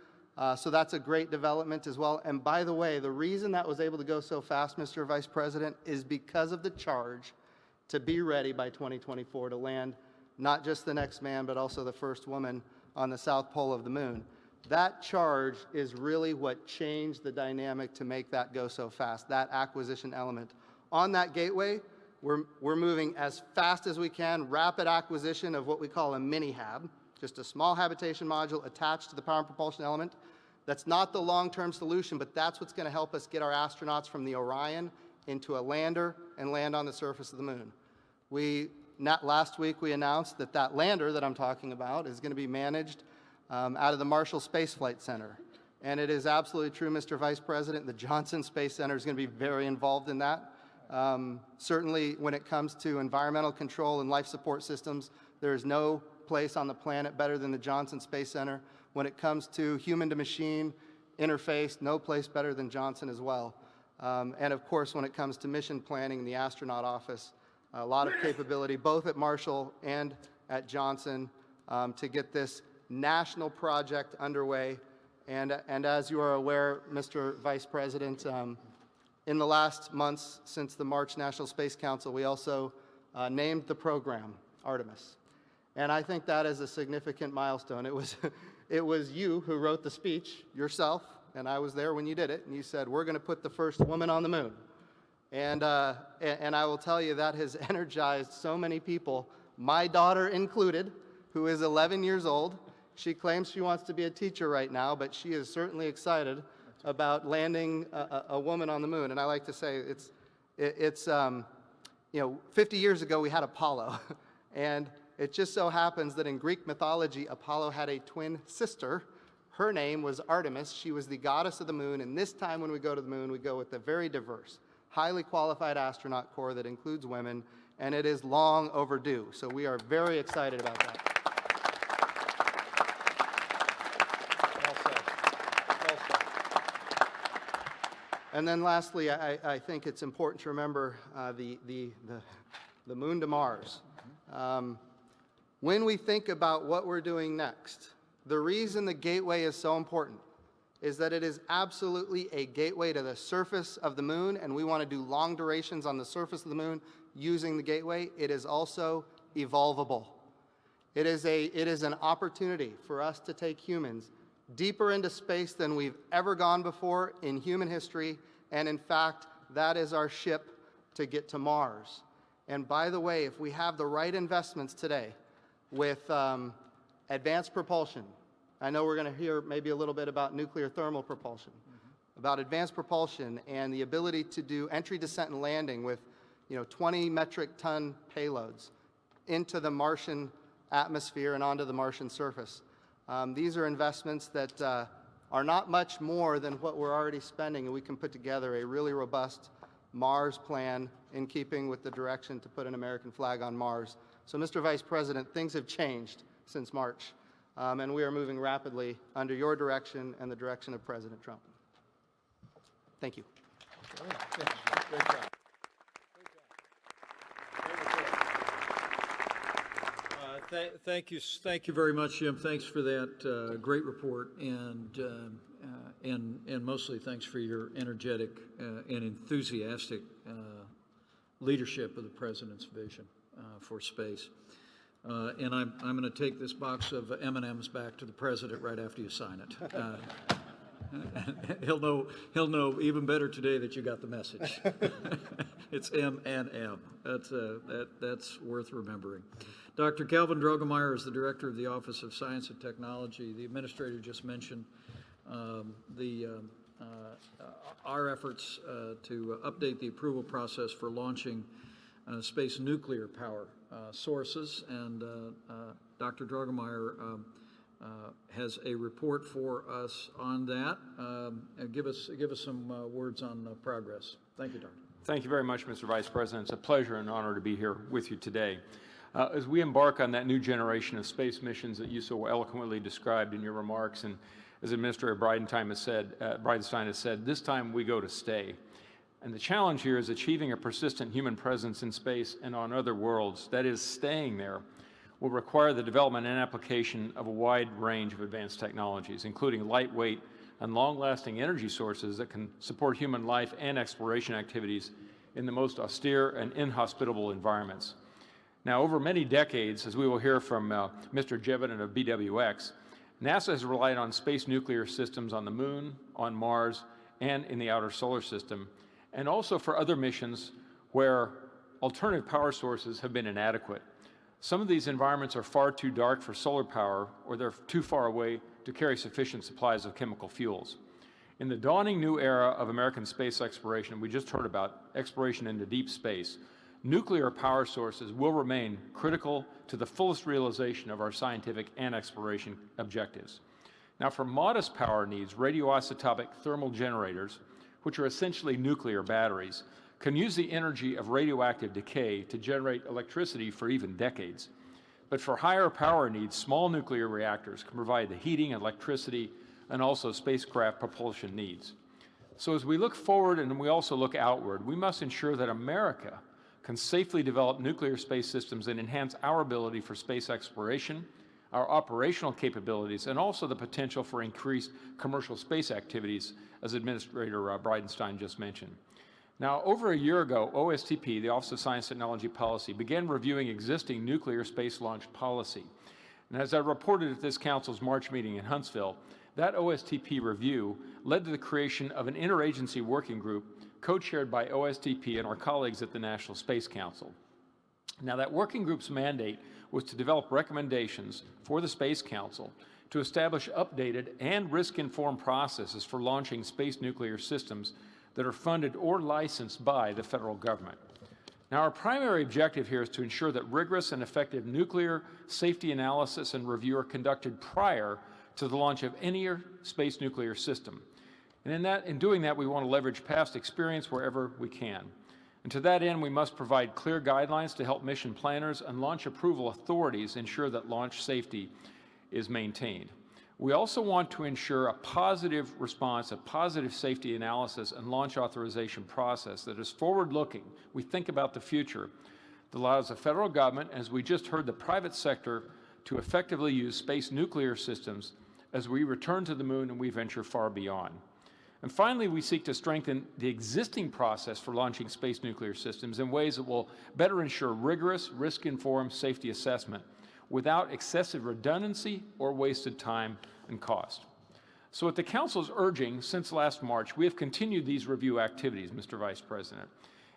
So that's a great development as well. And by the way, the reason that was able to go so fast, Mr. Vice President, is because of the charge to be ready by 2024 to land not just the next man, but also the first woman on the south pole of the moon. That charge is really what changed the dynamic to make that go so fast, that acquisition element. On that gateway, we're moving as fast as we can, rapid acquisition of what we call a mini-hab, just a small habitation module attached to the power and propulsion element. That's not the long-term solution, but that's what's going to help us get our astronauts from the Orion into a lander and land on the surface of the moon. Last week we announced that that lander that I'm talking about is going to be managed out of the Marshall Space Flight Center. And it is absolutely true, Mr. Vice President, the Johnson Space Center is going to be very involved in that. Certainly when it comes to environmental control and life support systems, there is no place on the planet better than the Johnson Space Center. When it comes to human-to-machine interface, no place better than Johnson as well. And of course, when it comes to mission planning in the astronaut office, a lot of capability both at Marshall and at Johnson to get this national project underway. And as you are aware, Mr. Vice President, in the last months since the March National Space Council, we also named the program Artemis. And I think that is a significant milestone. It was you who wrote the speech yourself, and I was there when you did it, and you said, we're going to put the first woman on the moon. And I will tell you that has energized so many people, my daughter included, who is 11 years old. She claims she wants to be a teacher right now, but she is certainly excited about landing a woman on the moon. And I like to say it's 50 years ago we had Apollo, and it just so happens that in Greek mythology, Apollo had a twin sister. Her name was Artemis. She was the goddess of the moon, and this time when we go to the moon, we go with a very diverse, highly qualified astronaut corps that includes women, and it is long overdue. So we are very excited about that. And then lastly, I think it's important to remember the moon to Mars. When we think about what we're doing next, the reason the gateway is so important is that it is absolutely a gateway to the surface of the moon, and we want to do long durations on the surface of the moon using the gateway. It is also evolvable. It is an opportunity for us to take humans deeper into space than we've ever gone before in human history, and in fact, that is our ship to get to Mars. And by the way, if we have the right investments today with advanced propulsion, I know we're going to hear maybe a little bit about nuclear thermal propulsion, about advanced propulsion and the ability to do entry, descent, and landing with 20 metric ton payloads into the Martian atmosphere and onto the Martian surface. These are investments that are not much more than what we're already spending, and we can put together a really robust Mars plan in keeping with the direction to put an American flag on Mars. So, Mr. Vice President, things have changed since March, and we are moving rapidly under your direction and the direction of President Trump. Thank you. Great job. Thank you very much, Jim. Thanks for that great report, and mostly thanks for your energetic and enthusiastic leadership of the President's vision for space. And I'm going to take this box of M&Ms back to the President right after you sign it. He'll know even better today that you got the message. It's M&M. That's worth remembering. Dr. Calvin Drogemeyer is the Director of the Office of Science and Technology. The Administrator just mentioned our efforts to update the approval process for launching space nuclear power sources, and Dr. Drogemeyer has a report for us on that. Give us some words on progress. Thank you, Doctor. Thank you very much, Mr. Vice President. It's a pleasure and honor to be here with you today. As we embark on that new generation of space missions that you so eloquently described in your remarks, and as Administrator Bridenstine has said, this time we go to stay. And the challenge here is achieving a persistent human presence in space and on other worlds, that is, staying there, will require the development and application of a wide range of advanced technologies, including lightweight and long-lasting energy sources that can support human life and exploration activities in the most austere and inhospitable environments. Now, over many decades, as we will hear from Mr. Jevon of BWX, NASA has relied on space nuclear systems on the Moon, on Mars, and in the outer solar system, and also for other missions where alternative power sources have been inadequate. Some of these environments are far too dark for solar power, or they're too far away to carry sufficient supplies of chemical fuels. In the dawning new era of American space exploration, we just heard about exploration into deep space, nuclear power sources will remain critical to the fullest realization of our scientific and exploration objectives. Now, for modest power needs, radioisotopic thermal generators, which are essentially nuclear batteries, can use the energy of radioactive decay to generate electricity for even decades. But for higher power needs, small nuclear reactors can provide the heating, electricity, and also spacecraft propulsion needs. So as we look forward and we also look outward, we must ensure that America can safely develop nuclear space systems that enhance our ability for space exploration, our operational capabilities, and also the potential for increased commercial space activities, as Administrator Bridenstine just mentioned. Now, over a year ago, OSTP, the Office of Science Technology Policy, began reviewing existing nuclear space launch policy. And as I reported at this Council's March meeting in Huntsville, that OSTP review led to the creation of an interagency working group co-chaired by OSTP and our colleagues at the National Space Council. Now, that working group's mandate was to develop recommendations for the Space Council to establish updated and risk-informed processes for launching space nuclear systems that are funded or licensed by the federal government. Now, our primary objective here is to ensure that rigorous and effective nuclear safety analysis and review are conducted prior to the launch of any space nuclear system. And in doing that, we want to leverage past experience wherever we can. And to that end, we must provide clear guidelines to help mission planners and launch approval authorities ensure that launch safety is maintained. We also want to ensure a positive response, a positive safety analysis and launch authorization process that is forward-looking. We think about the future that allows the federal government, as we just heard, the private sector, to effectively use space nuclear systems as we return to the Moon and we venture far beyond. And finally, we seek to strengthen the existing process for launching space nuclear systems in ways that will better ensure rigorous, risk-informed safety assessment without excessive redundancy or wasted time and cost. So at the Council's urging, since last March, we have continued these review activities, Mr. Vice President.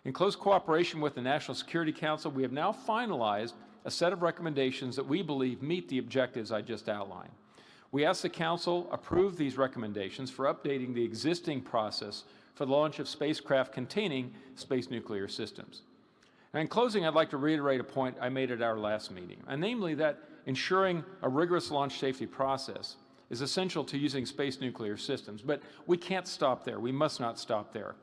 In close cooperation with the National Security Council, we have now finalized a set of recommendations that we believe meet the objectives I just outlined. We ask the Council approve these recommendations for updating the existing process for the launch of spacecraft containing space nuclear systems. And in closing, I'd like to reiterate a point I made at our last meeting, and namely that ensuring a rigorous launch safety process is essential to using space nuclear systems. But we can't stop there. We must not stop there.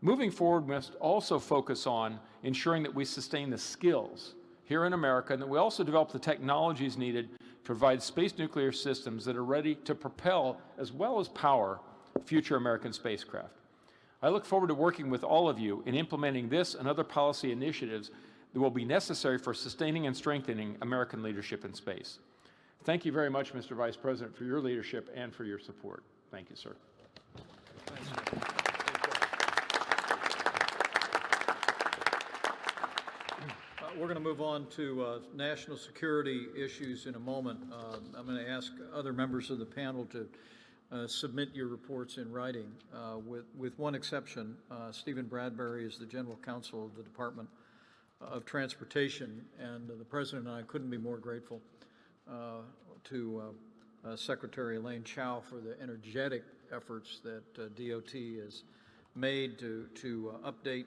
Moving forward, we must also focus on ensuring that we sustain the skills here in America and that we also develop the technologies needed to provide space nuclear systems that are ready to propel as well as power future American spacecraft. I look forward to working with all of you in implementing this and other policy initiatives that will be necessary for sustaining and strengthening American leadership in space. Thank you very much, Mr. Vice President, for your leadership and for your support. Thank you, sir. We're going to move on to national security issues in a moment. I'm going to ask other members of the panel to submit your reports in writing. With one exception, Stephen Bradbury is the General Counsel of the Department of Transportation, and the President and I couldn't be more grateful to Secretary Elaine Chao for the energetic efforts that DOT has made to update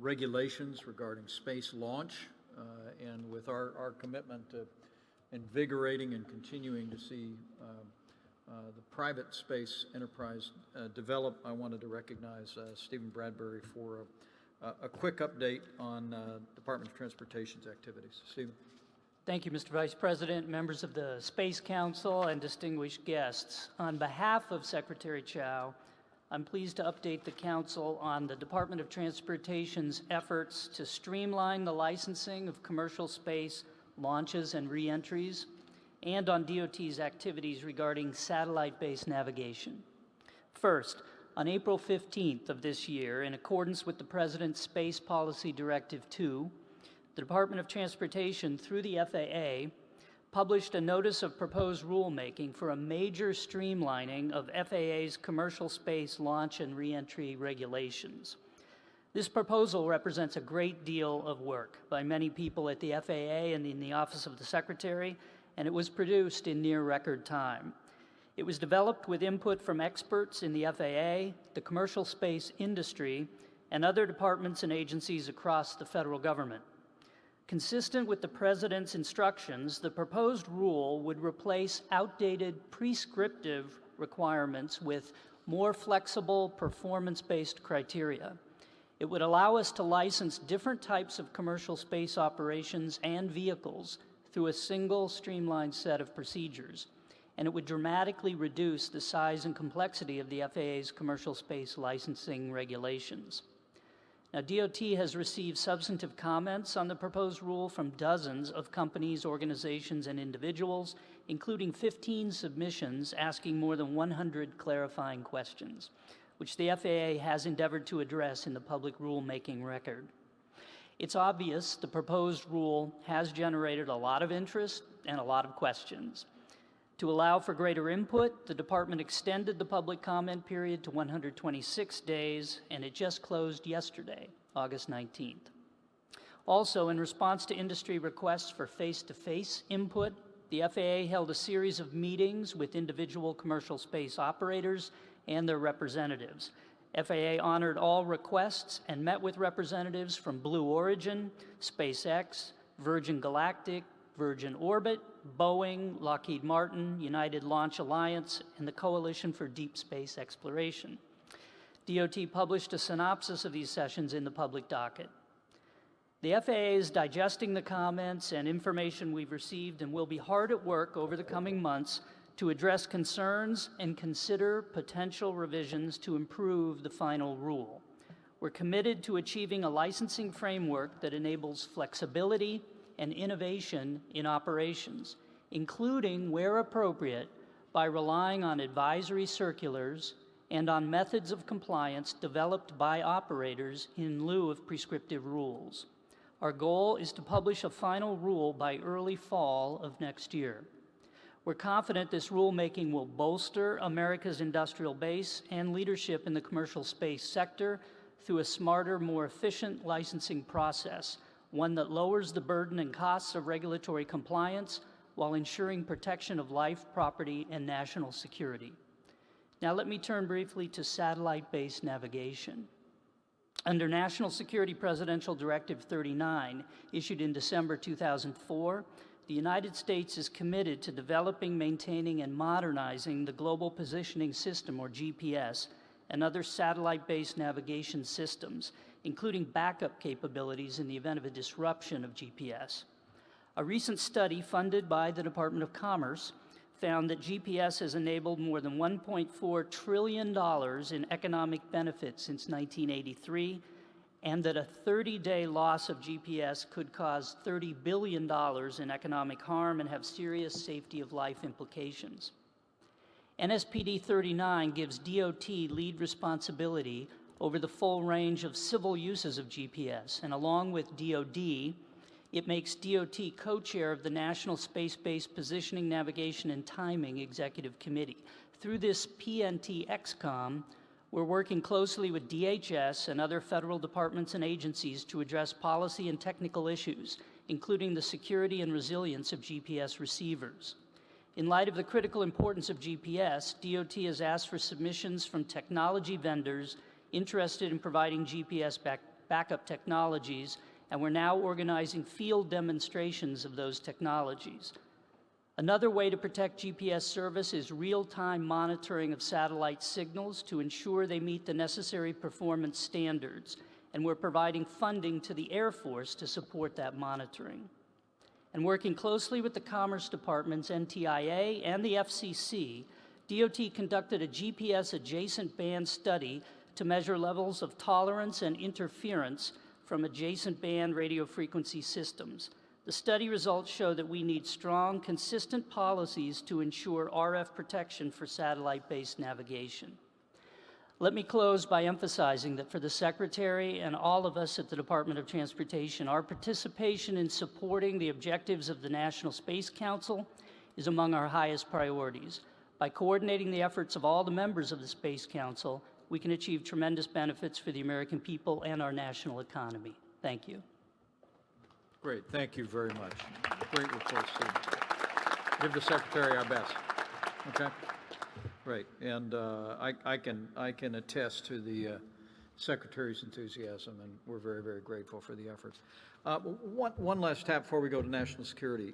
regulations regarding space launch, and with our commitment to invigorating and continuing to see the private space enterprise develop, I wanted to recognize Stephen Bradbury for a quick update on Department of Transportation's activities. Stephen. Thank you, Mr. Vice President, members of the Space Council, and distinguished guests. On behalf of Secretary Chao, I'm pleased to update the Council on the Department of Transportation's efforts to streamline the licensing of commercial space launches and reentries, and on DOT's activities regarding satellite-based navigation. First, on April 15th of this year, in accordance with the President's Space Policy Directive 2, the Department of Transportation, through the FAA, published a notice of proposed rulemaking for a major streamlining of FAA's commercial space launch and reentry regulations. This proposal represents a great deal of work by many people at the FAA and in the Office of the Secretary, and it was produced in near record time. It was developed with input from experts in the FAA, the commercial space industry, and other departments and agencies across the federal government. Consistent with the President's instructions, the proposed rule would replace outdated prescriptive requirements with more flexible performance-based criteria. It would allow us to license different types of commercial space operations and vehicles through a single streamlined set of procedures, and it would dramatically reduce the size and complexity of the FAA's commercial space licensing regulations. Now, DOT has received substantive comments on the proposed rule from dozens of companies, organizations, and individuals, including 15 submissions asking more than 100 clarifying questions, which the FAA has endeavored to address in the public rulemaking record. It's obvious the proposed rule has generated a lot of interest and a lot of questions. To allow for greater input, the department extended the public comment period to 126 days, and it just closed yesterday, August 19th. Also, in response to industry requests for face-to-face input, the FAA held a series of meetings with individual commercial space operators and their representatives. FAA honored all requests and met with representatives from Blue Origin, SpaceX, Virgin Galactic, Virgin Orbit, Boeing, Lockheed Martin, United Launch Alliance, and the Coalition for Deep Space Exploration. DOT published a synopsis of these sessions in the public docket. The FAA is digesting the comments and information we've received and will be hard at work over the coming months to address concerns and consider potential revisions to improve the final rule. We're committed to achieving a licensing framework that enables flexibility and innovation in operations, including, where appropriate, by relying on advisory circulars and on methods of compliance developed by operators in lieu of prescriptive rules. Our goal is to publish a final rule by early fall of next year. We're confident this rulemaking will bolster America's industrial base and leadership in the commercial space sector through a smarter, more efficient licensing process, one that lowers the burden and costs of regulatory compliance while ensuring protection of life, property, and national security. Now let me turn briefly to satellite-based navigation. Under National Security Presidential Directive 39, issued in December 2004, the United States is committed to developing, maintaining, and modernizing the Global Positioning System, or GPS, and other satellite-based navigation systems, including backup capabilities in the event of a disruption of GPS. A recent study funded by the Department of Commerce found that GPS has enabled more than $1.4 trillion in economic benefits since 1983, and that a 30-day loss of GPS could cause $30 billion in economic harm and have serious safety of life implications. NSPD 39 gives DOT lead responsibility over the full range of civil uses of GPS, and along with DoD, it makes DOT co-chair of the National Space-Based Positioning, Navigation, and Timing Executive Committee. Through this PNT-XCOM, we're working closely with DHS and other federal departments and agencies to address policy and technical issues, including the security and resilience of GPS receivers. In light of the critical importance of GPS, DOT has asked for submissions from technology vendors interested in providing GPS backup technologies, and we're now organizing field demonstrations of those technologies. Another way to protect GPS service is real-time monitoring of satellite signals to ensure they meet the necessary performance standards, and we're providing funding to the Air Force to support that monitoring. And working closely with the Commerce Department's NTIA and the FCC, DOT conducted a GPS-adjacent band study to measure levels of tolerance and interference from adjacent band radio frequency systems. The study results show that we need strong, consistent policies to ensure RF protection for satellite-based navigation. Let me close by emphasizing that for the Secretary and all of us at the Department of Transportation, our participation in supporting the objectives of the National Space Council is among our highest priorities. By coordinating the efforts of all the members of the Space Council, we can achieve tremendous benefits for the American people and our national economy. Thank you. Great, thank you very much. Great report, Steve. Give the Secretary our best. Okay? Great, and I can attest to the Secretary's enthusiasm, and we're very, very grateful for the efforts. One last tap before we go to national security.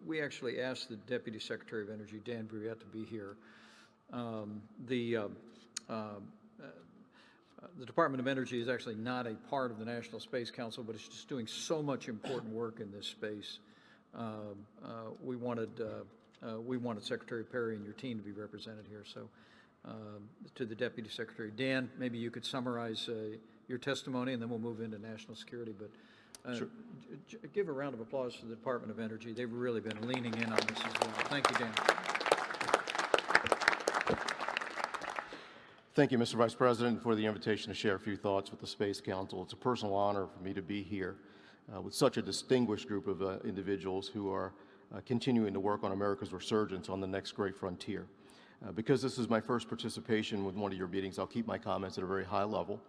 We actually asked the Deputy Secretary of Energy, Dan Brouillette, to be here. The Department of Energy is actually not a part of the National Space Council, but it's just doing so much important work in this space. We wanted Secretary Perry and your team to be represented here. So to the Deputy Secretary, Dan, maybe you could summarize your testimony, and then we'll move into national security. But sure. Give a round of applause to the Department of Energy. They've really been leaning in on this as well. Thank you, Dan. Thank you, Mr. Vice President, for the invitation to share a few thoughts with the Space Council. It's a personal honor for me to be here with such a distinguished group of individuals who are continuing to work on America's resurgence on the next great frontier. Because this is my first participation with one of your meetings, I'll keep my comments at a very high level,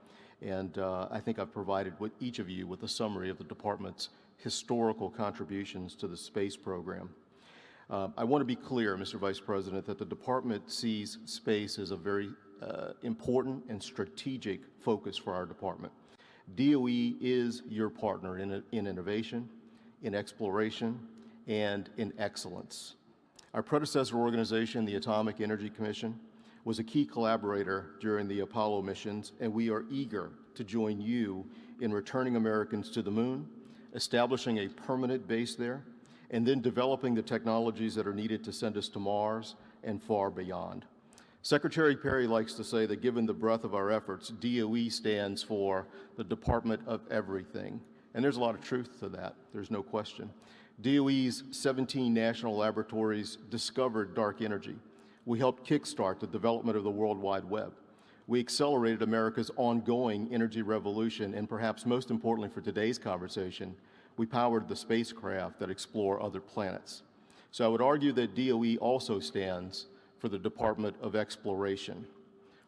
and I think I've provided with each of you with a summary of the Department's historical contributions to the space program. I want to be clear, Mr. Vice President, that the Department sees space as a very important and strategic focus for our department. DOE is your partner in innovation, in exploration, and in excellence. Our predecessor organization, the Atomic Energy Commission, was a key collaborator during the Apollo missions, and we are eager to join you in returning Americans to the moon, establishing a permanent base there, and then developing the technologies that are needed to send us to Mars and far beyond. Secretary Perry likes to say that given the breadth of our efforts, DOE stands for the Department of Everything. And there's a lot of truth to that, there's no question. DOE's 17 national laboratories discovered dark energy. We helped kickstart the development of the World Wide Web. We accelerated America's ongoing energy revolution, and perhaps most importantly for today's conversation, we powered the spacecraft that explore other planets. So I would argue that DOE also stands for the Department of Exploration.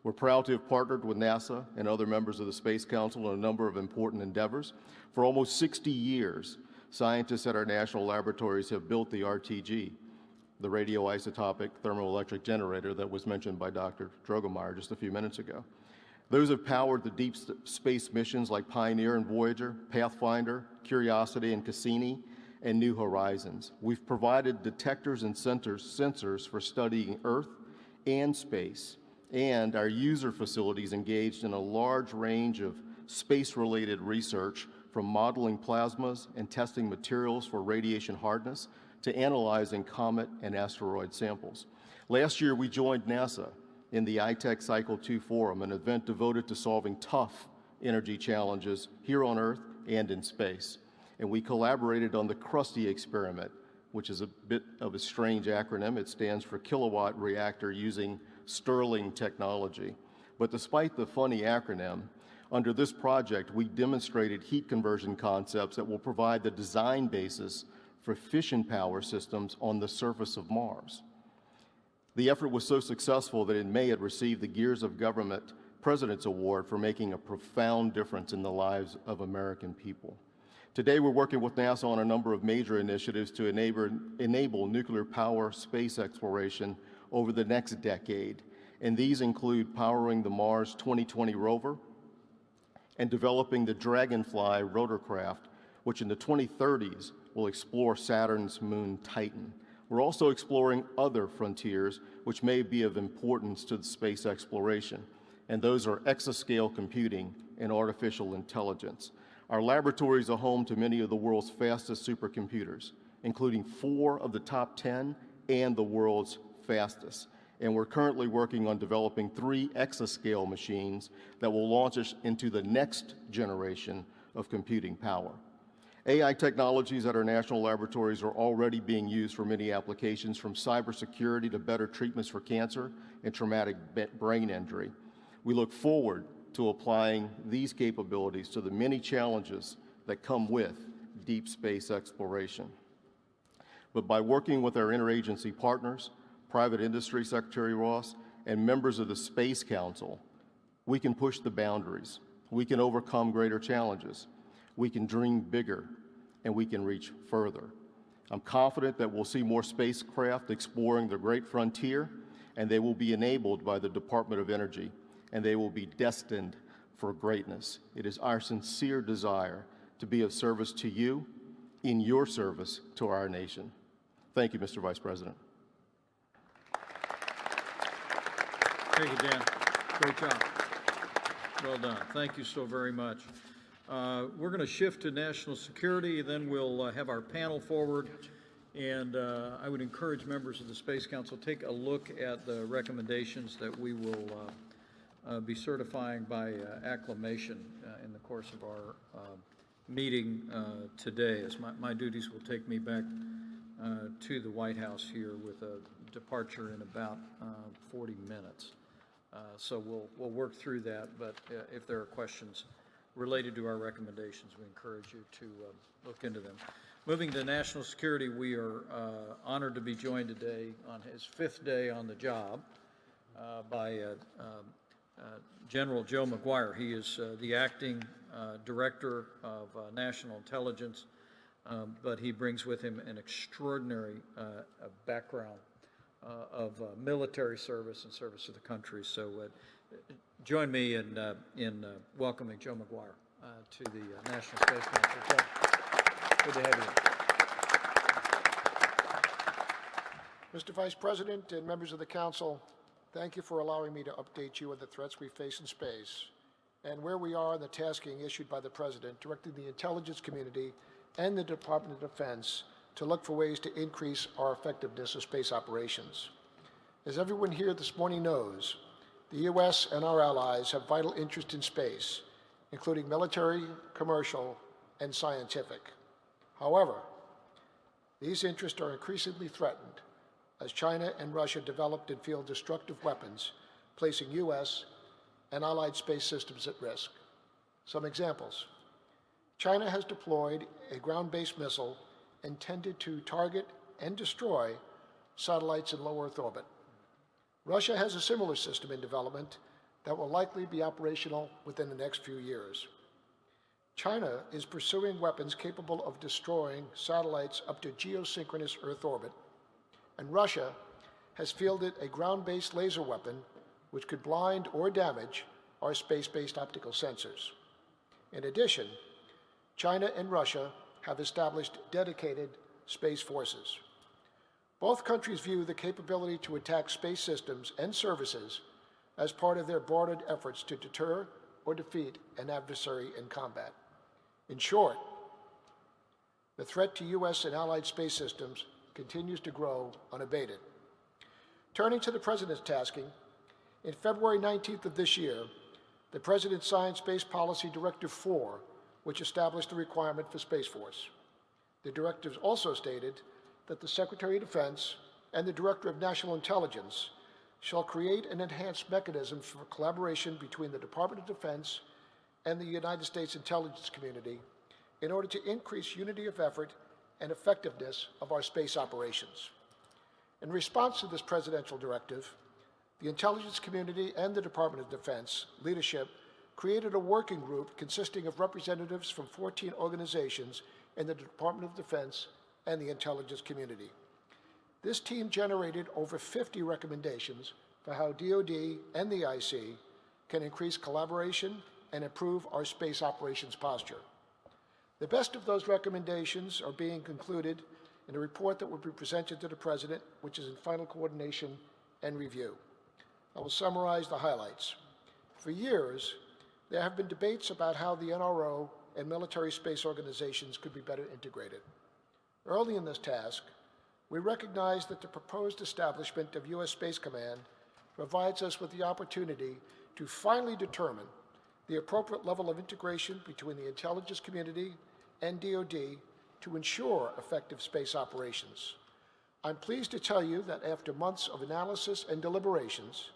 We're proud to have partnered with NASA and other members of the Space Council on a number of important endeavors. For almost 60 years, scientists at our national laboratories have built the RTG, the radioisotopic thermoelectric generator that was mentioned by Dr. Drogemeyer just a few minutes ago. Those have powered the deep space missions like Pioneer and Voyager, Pathfinder, Curiosity and Cassini, and New Horizons. We've provided detectors and sensors for studying Earth and space, and our user facilities engaged in a large range of space-related research, from modeling plasmas and testing materials for radiation hardness to analyzing comet and asteroid samples. Last year, we joined NASA in the iTech Cycle 2 Forum, an event devoted to solving tough energy challenges here on Earth and in space. And we collaborated on the Krusty experiment, which is a bit of a strange acronym. It stands for Kilowatt Reactor Using Stirling Technology. But despite the funny acronym, under this project, we demonstrated heat conversion concepts that will provide the design basis for fission power systems on the surface of Mars. The effort was so successful that in May it received the Gears of Government President's Award for making a profound difference in the lives of American people. Today, we're working with NASA on a number of major initiatives to enable nuclear power space exploration over the next decade, and these include powering the Mars 2020 rover and developing the Dragonfly rotorcraft, which in the 2030s will explore Saturn's moon Titan. We're also exploring other frontiers which may be of importance to the space exploration, and those are exascale computing and artificial intelligence. Our laboratories are home to many of the world's fastest supercomputers, including 4 of the top 10 and the world's fastest. And we're currently working on developing 3 exascale machines that will launch us into the next generation of computing power. AI technologies at our national laboratories are already being used for many applications, from cybersecurity to better treatments for cancer and traumatic brain injury. We look forward to applying these capabilities to the many challenges that come with deep space exploration. But by working with our interagency partners, private industry, Secretary Ross, and members of the Space Council, we can push the boundaries. We can overcome greater challenges. We can dream bigger, and we can reach further. I'm confident that we'll see more spacecraft exploring the great frontier, and they will be enabled by the Department of Energy, and they will be destined for greatness. It is our sincere desire to be of service to you in your service to our nation. Thank you, Mr. Vice President. Thank you, Dan. Great job. Well done. Thank you so very much. We're going to shift to national security, then we'll have our panel forward. And I would encourage members of the Space Council to take a look at the recommendations that we will be certifying by acclamation in the course of our meeting today, as my duties will take me back to the White House here with a departure in about 40 minutes. So we'll work through that, but if there are questions related to our recommendations, we encourage you to look into them. Moving to national security, we are honored to be joined today on his 5th day on the job by General Joe McGuire. He is the acting Director of National Intelligence, but he brings with him an extraordinary background of military service and service to the country. So join me in welcoming Joe McGuire to the National Space Council. Joe, good to have you. Mr. Vice President and members of the Council, thank you for allowing me to update you on the threats we face in space and where we are in the tasking issued by the President, directing the intelligence community and the Department of Defense to look for ways to increase our effectiveness of space operations. As everyone here this morning knows, the U.S. and our allies have vital interest in space, including military, commercial, and scientific. However, these interests are increasingly threatened as China and Russia developed and field destructive weapons, placing U.S. and allied space systems at risk. Some examples. China has deployed a ground-based missile intended to target and destroy satellites in low Earth orbit. Russia has a similar system in development that will likely be operational within the next few years. China is pursuing weapons capable of destroying satellites up to geosynchronous Earth orbit, and Russia has fielded a ground-based laser weapon which could blind or damage our space-based optical sensors. In addition, China and Russia have established dedicated space forces. Both countries view the capability to attack space systems and services as part of their broader efforts to deter or defeat an adversary in combat. In short, the threat to U.S. and allied space systems continues to grow unabated. Turning to the President's tasking, in February 19th of this year, the President signed Space Policy Directive 4, which established the requirement for Space Force. The directives also stated that the Secretary of Defense and the Director of National Intelligence shall create and enhance mechanisms for collaboration between the Department of Defense and the United States intelligence community in order to increase unity of effort and effectiveness of our space operations. In response to this presidential directive, the intelligence community and the Department of Defense leadership created a working group consisting of representatives from 14 organizations in the Department of Defense and the intelligence community. This team generated over 50 recommendations for how DoD and the IC can increase collaboration and improve our space operations posture. The best of those recommendations are being concluded in a report that will be presented to the President, which is in final coordination and review. I will summarize the highlights. For years, there have been debates about how the NRO and military space organizations could be better integrated. Early in this task, we recognized that the proposed establishment of U.S. Space Command provides us with the opportunity to finally determine the appropriate level of integration between the intelligence community and DoD to ensure effective space operations. I'm pleased to tell you that after months of analysis and deliberations,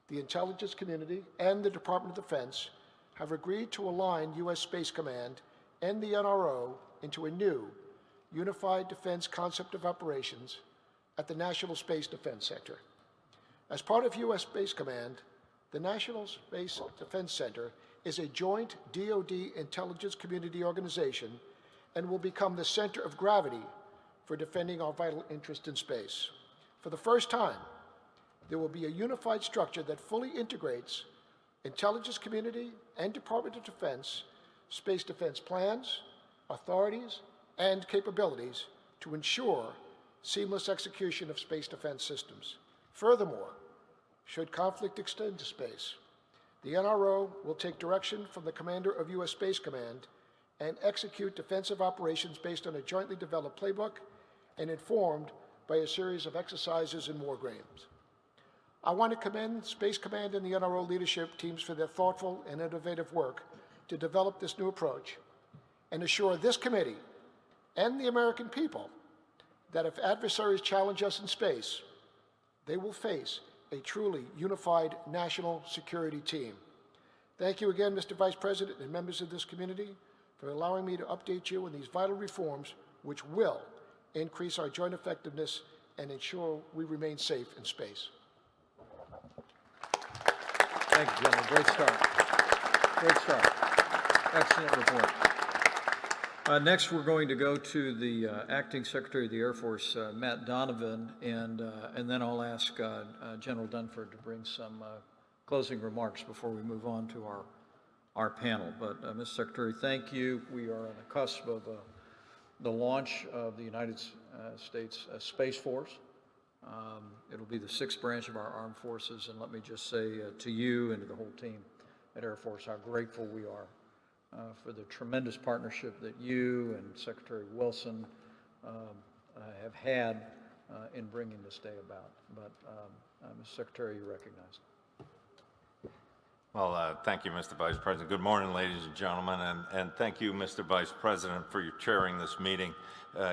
the intelligence community and the Department of Defense have agreed to align U.S. Space Command and the NRO into a new Unified Defense Concept of Operations at the National Space Defense Center. As part of U.S. Space Command, the National Space Defense Center is a joint DoD intelligence community organization and will become the center of gravity for defending our vital interest in space. For the first time, there will be a unified structure that fully integrates intelligence community and Department of Defense space defense plans, authorities, and capabilities to ensure seamless execution of space defense systems. Furthermore, should conflict extend to space, the NRO will take direction from the commander of U.S. Space Command and execute defensive operations based on a jointly developed playbook and informed by a series of exercises and war games. I want to commend Space Command and the NRO leadership teams for their thoughtful and innovative work to develop this new approach and assure this committee and the American people that if adversaries challenge us in space, they will face a truly unified national security team. Thank you again, Mr. Vice President and members of this community, for allowing me to update you on these vital reforms which will increase our joint effectiveness and ensure we remain safe in space. Thank you, General. Great start. Great start. Excellent report. Next, we're going to go to the Acting Secretary of the Air Force, Matt Donovan, and then I'll ask General Dunford to bring some closing remarks before we move on to our panel. But, Mr. Secretary, thank you. We are on the cusp of the launch of the United States Space Force. It'll be the 6th branch of our armed forces, and let me just say to you and to the whole team at Air Force how grateful we are for the tremendous partnership that you and Secretary Wilson have had in bringing this day about. But, Mr. Secretary, you're recognized. Well, thank you, Mr. Vice President. Good morning, ladies and gentlemen, and thank you, Mr. Vice President, for your chairing this meeting.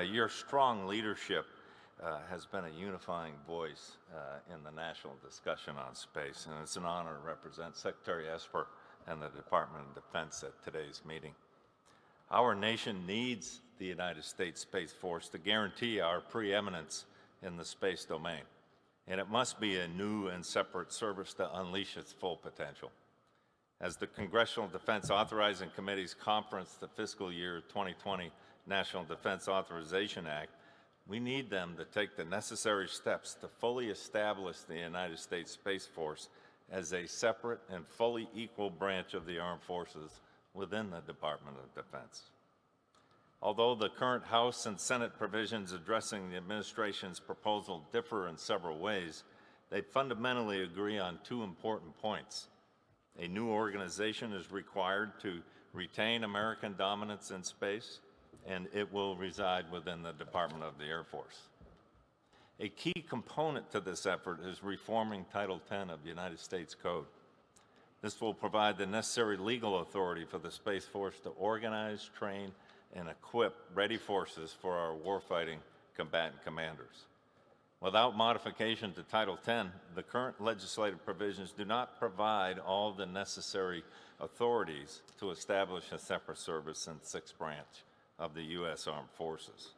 Your strong leadership has been a unifying voice in the national discussion on space, and it's an honor to represent Secretary Esper and the Department of Defense at today's meeting. Our nation needs the United States Space Force to guarantee our preeminence in the space domain, and it must be a new and separate service to unleash its full potential. As the Congressional Defense Authorizing Committee's conference the fiscal year 2020 National Defense Authorization Act, we need them to take the necessary steps to fully establish the United States Space Force as a separate and fully equal branch of the armed forces within the Department of Defense. Although the current House and Senate provisions addressing the administration's proposal differ in several ways, they fundamentally agree on 2 important points. A new organization is required to retain American dominance in space, and it will reside within the Department of the Air Force. A key component to this effort is reforming Title 10 of the United States Code. This will provide the necessary legal authority for the Space Force to organize, train, and equip ready forces for our warfighting combatant commanders. Without modification to Title 10, the current legislative provisions do not provide all the necessary authorities to establish a separate service in the 6th branch of the U.S. Armed Forces.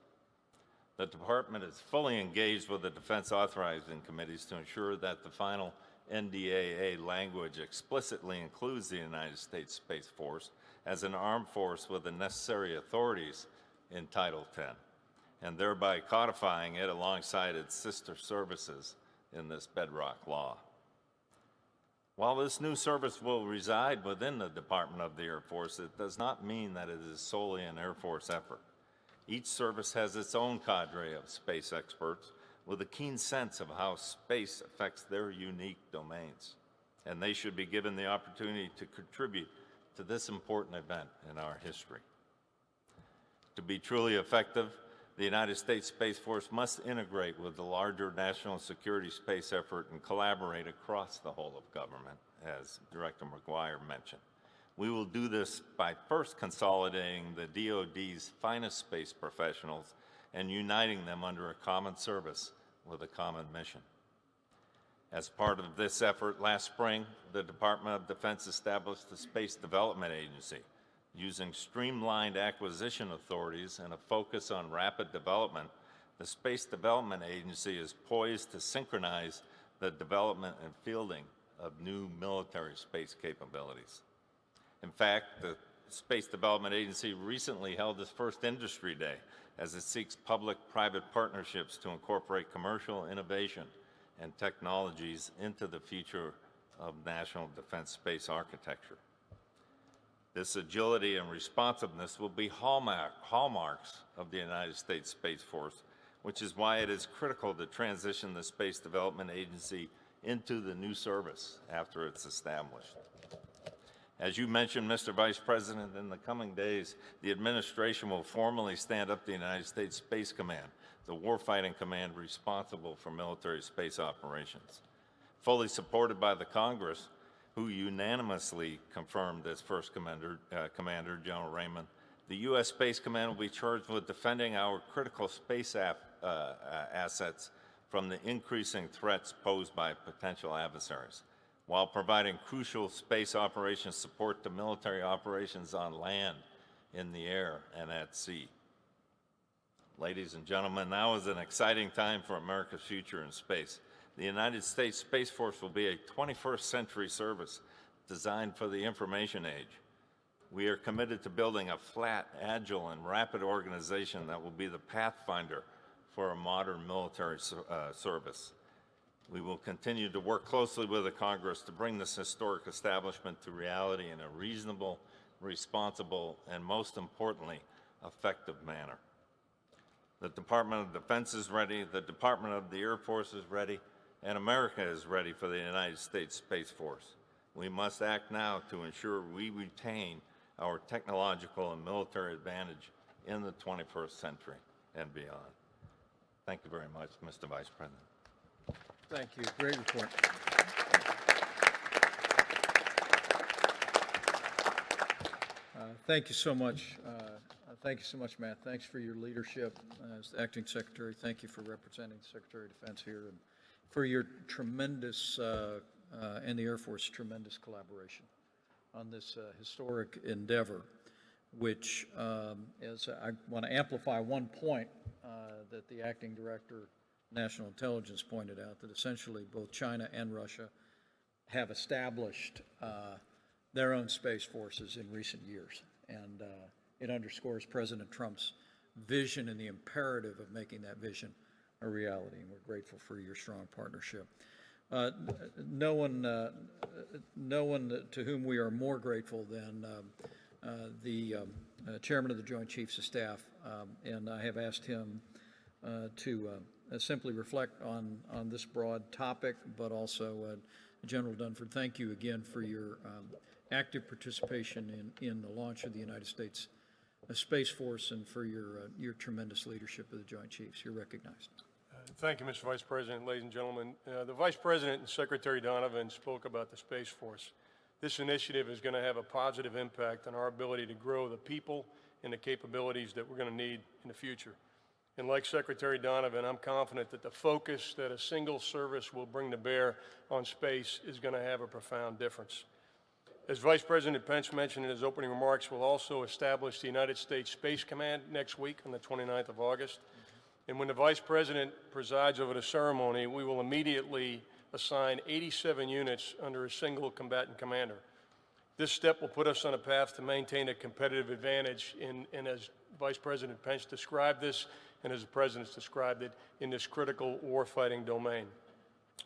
The Department is fully engaged with the Defense Authorizing Committees to ensure that the final NDAA language explicitly includes the United States Space Force as an armed force with the necessary authorities in Title 10, and thereby codifying it alongside its sister services in this bedrock law. While this new service will reside within the Department of the Air Force, it does not mean that it is solely an Air Force effort. Each service has its own cadre of space experts with a keen sense of how space affects their unique domains, and they should be given the opportunity to contribute to this important event in our history. To be truly effective, the United States Space Force must integrate with the larger national security space effort and collaborate across the whole of government, as Director McGuire mentioned. We will do this by first consolidating the DoD's finest space professionals and uniting them under a common service with a common mission. As part of this effort, last spring, the Department of Defense established the Space Development Agency. Using streamlined acquisition authorities and a focus on rapid development, the Space Development Agency is poised to synchronize the development and fielding of new military space capabilities. In fact, the Space Development Agency recently held its first Industry Day as it seeks public-private partnerships to incorporate commercial innovation and technologies into the future of national defense space architecture. This agility and responsiveness will be hallmarks of the United States Space Force, which is why it is critical to transition the Space Development Agency into the new service after it's established. As you mentioned, Mr. Vice President, in the coming days, the administration will formally stand up the United States Space Command, the warfighting command responsible for military space operations. Fully supported by the Congress, who unanimously confirmed as first Commander General Raymond, the U.S. Space Command will be charged with defending our critical space assets from the increasing threats posed by potential adversaries, while providing crucial space operations support to military operations on land, in the air, and at sea. Ladies and gentlemen, now is an exciting time for America's future in space. The United States Space Force will be a 21st century service designed for the information age. We are committed to building a flat, agile, and rapid organization that will be the pathfinder for a modern military service. We will continue to work closely with the Congress to bring this historic establishment to reality in a reasonable, responsible, and most importantly, effective manner. The Department of Defense is ready, the Department of the Air Force is ready, and America is ready for the United States Space Force. We must act now to ensure we retain our technological and military advantage in the 21st century and beyond. Thank you very much, Mr. Vice President. Thank you. Great report. Thank you so much. Thank you so much, Matt. Thanks for your leadership as the Acting Secretary. Thank you for representing the Secretary of Defense here and for your tremendous, and the Air Force, tremendous collaboration on this historic endeavor, which, as I want to amplify one point that the Acting Director National Intelligence pointed out, that essentially both China and Russia have established their own space forces in recent years. And it underscores President Trump's vision and the imperative of making that vision a reality. And we're grateful for your strong partnership. No one to whom we are more grateful than the Chairman of the Joint Chiefs of Staff. And I have asked him to simply reflect on this broad topic, but also General Dunford, thank you again for your active participation in the launch of the United States Space Force and for your tremendous leadership of the Joint Chiefs. You're recognized. Thank you, Mr. Vice President, ladies and gentlemen. The Vice President and Secretary Donovan spoke about the Space Force. This initiative is going to have a positive impact on our ability to grow the people and the capabilities that we're going to need in the future. And like Secretary Donovan, I'm confident that the focus that a single service will bring to bear on space is going to have a profound difference. As Vice President Pence mentioned in his opening remarks, we'll also establish the United States Space Command next week on the 29th of August. And when the Vice President presides over the ceremony, we will immediately assign 87 units under a single combatant commander. This step will put us on a path to maintain a competitive advantage in as Vice President Pence described this, and as the President's described it, in this critical warfighting domain.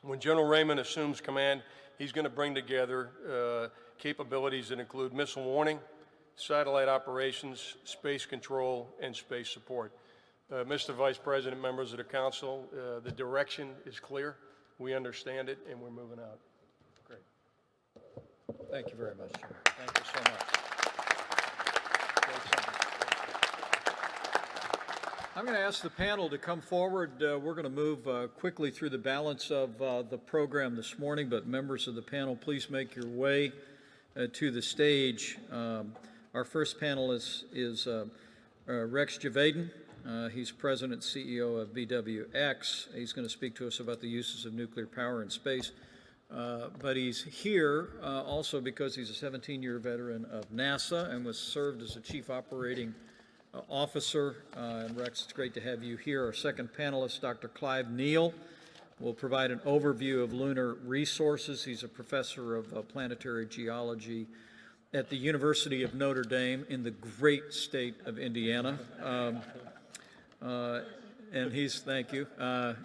When General Raymond assumes command, he's going to bring together capabilities that include missile warning, satellite operations, space control, and space support. Mr. Vice President, members of the Council, the direction is clear. We understand it, and we're moving out. Great. Thank you very much, sir. Thank you so much. I'm going to ask the panel to come forward. We're going to move quickly through the balance of the program this morning, but members of the panel, please make your way to the stage. Our first panelist is Rex Javaden. He's president and CEO of BWX. He's going to speak to us about the uses of nuclear power in space. But he's here also because he's a 17-year veteran of NASA and was served as a chief operating officer. And Rex, it's great to have you here. Our second panelist, Dr. Clive Neal, will provide an overview of lunar resources. He's a professor of planetary geology at the University of Notre Dame in the great state of Indiana. And he's, thank you,